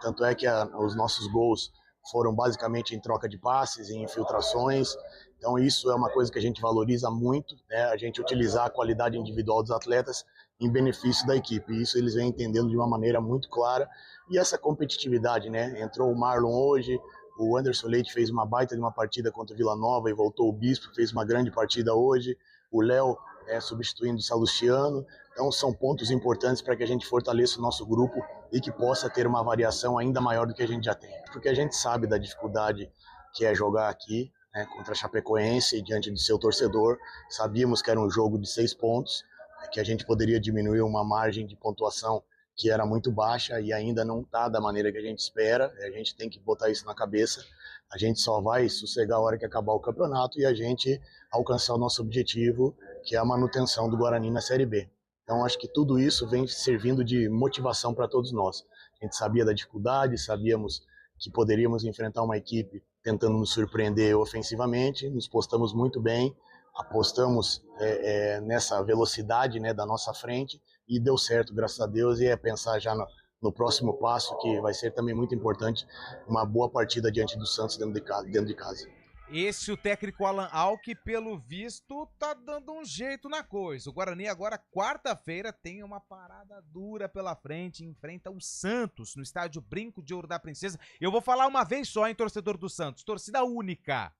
Tanto é que os nossos gols foram basicamente em troca de passes, em infiltrações. Então isso é uma coisa que a gente valoriza muito, né? A gente utilizar a qualidade individual dos atletas em benefício da equipe. Isso eles vêm entendendo de uma maneira muito clara. E essa competitividade, né? Entrou o Marlon hoje, o Anderson Leite fez uma baita de uma partida contra o Vila Nova e voltou o Bispo, fez uma grande partida hoje. O Léo substituindo o Salustiano. Então são pontos importantes para que a gente fortaleça o nosso grupo e que possa ter uma variação ainda maior do que a gente já tem. Porque a gente sabe da dificuldade que é jogar aqui, né, contra a Chapecoense, diante do seu torcedor. Sabíamos que era um jogo de 6 pontos, que a gente poderia diminuir uma margem de pontuação que era muito baixa e ainda não está da maneira que a gente espera. A gente tem que botar isso na cabeça. A gente só vai sossegar a hora que acabar o campeonato e a gente alcançar o nosso objetivo, que é a manutenção do Guarani na Série B. Então acho que tudo isso vem servindo de motivação para todos nós. A gente sabia da dificuldade, sabíamos que poderíamos enfrentar uma equipe tentando nos surpreender ofensivamente, nos postamos muito bem, apostamos nessa velocidade, né, da nossa frente e deu certo, graças a Deus, e é pensar já no próximo passo, que vai ser também muito importante, uma boa partida diante do Santos dentro de casa. Esse o técnico Alan Al, que pelo visto tá dando um jeito na coisa. O Guarani agora, quarta-feira, tem uma parada dura pela frente, enfrenta o Santos no estádio Brinco de Ouro da Princesa. Eu vou falar uma vez só, hein, torcedor do Santos, torcida única.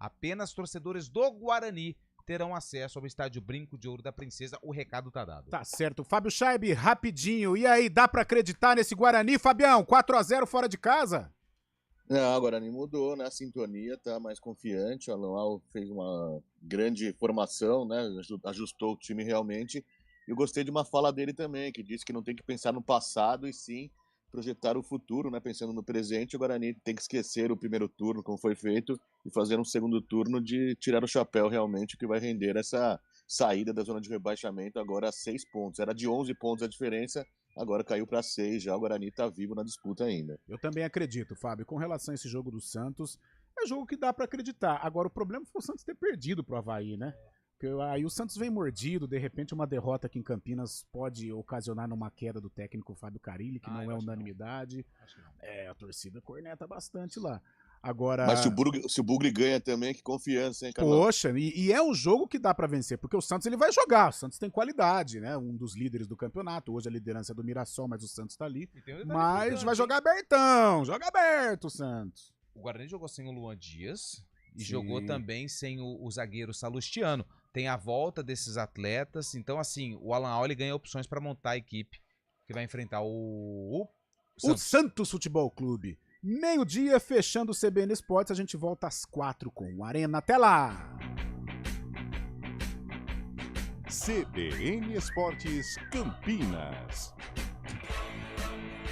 Apenas torcedores do Guarani terão acesso ao estádio Brinco de Ouro da Princesa. O recado tá dado. Tá certo. Fábio Scheib, rapidinho. E aí, dá pra acreditar nesse Guarani, Fabião? 4-0 fora de casa? Não, o Guarani mudou, né? A sintonia tá mais confiante. O Alan Al fez uma grande formação, né? Ajustou o time realmente. Eu gostei de uma fala dele também, que disse que não tem que pensar no passado e sim projetar o futuro, né? Pensando no presente. O Guarani tem que esquecer o primeiro turno, como foi feito, e fazer um segundo turno de tirar o chapéu realmente, que vai render essa saída da zona de rebaixamento agora a 6 pontos. Era de 11 pontos a diferença, agora caiu para 6, já o Guarani está vivo na disputa ainda. Eu também acredito, Fábio. Com relação a esse jogo do Santos, é jogo que dá para acreditar. Agora, o problema foi o Santos ter perdido pro Avaí, né? Porque aí o Santos vem mordido, de repente uma derrota aqui em Campinas pode ocasionar numa queda do técnico Fábio Carille, que não é unanimidade. A torcida corneta bastante lá. Agora... Mas se o Bugre ganha também, que confiança, hein, Carlão? Poxa, e é um jogo que dá pra vencer, porque o Santos ele vai jogar, o Santos tem qualidade, né? Um dos líderes do campeonato, hoje a liderança é do Mirassol, mas o Santos tá ali. Mas vai jogar abertão, joga aberto o Santos. O Guarani jogou sem o Luan Dias e jogou também sem o zagueiro Salustiano. Tem a volta desses atletas, então assim, o Alan Auli ganha opções pra montar a equipe que vai enfrentar o Santos Futebol Clube. Meio-dia, fechando o CBN Esportes, a gente volta às 4 com o Arena. Até lá! CBN Esportes Campinas.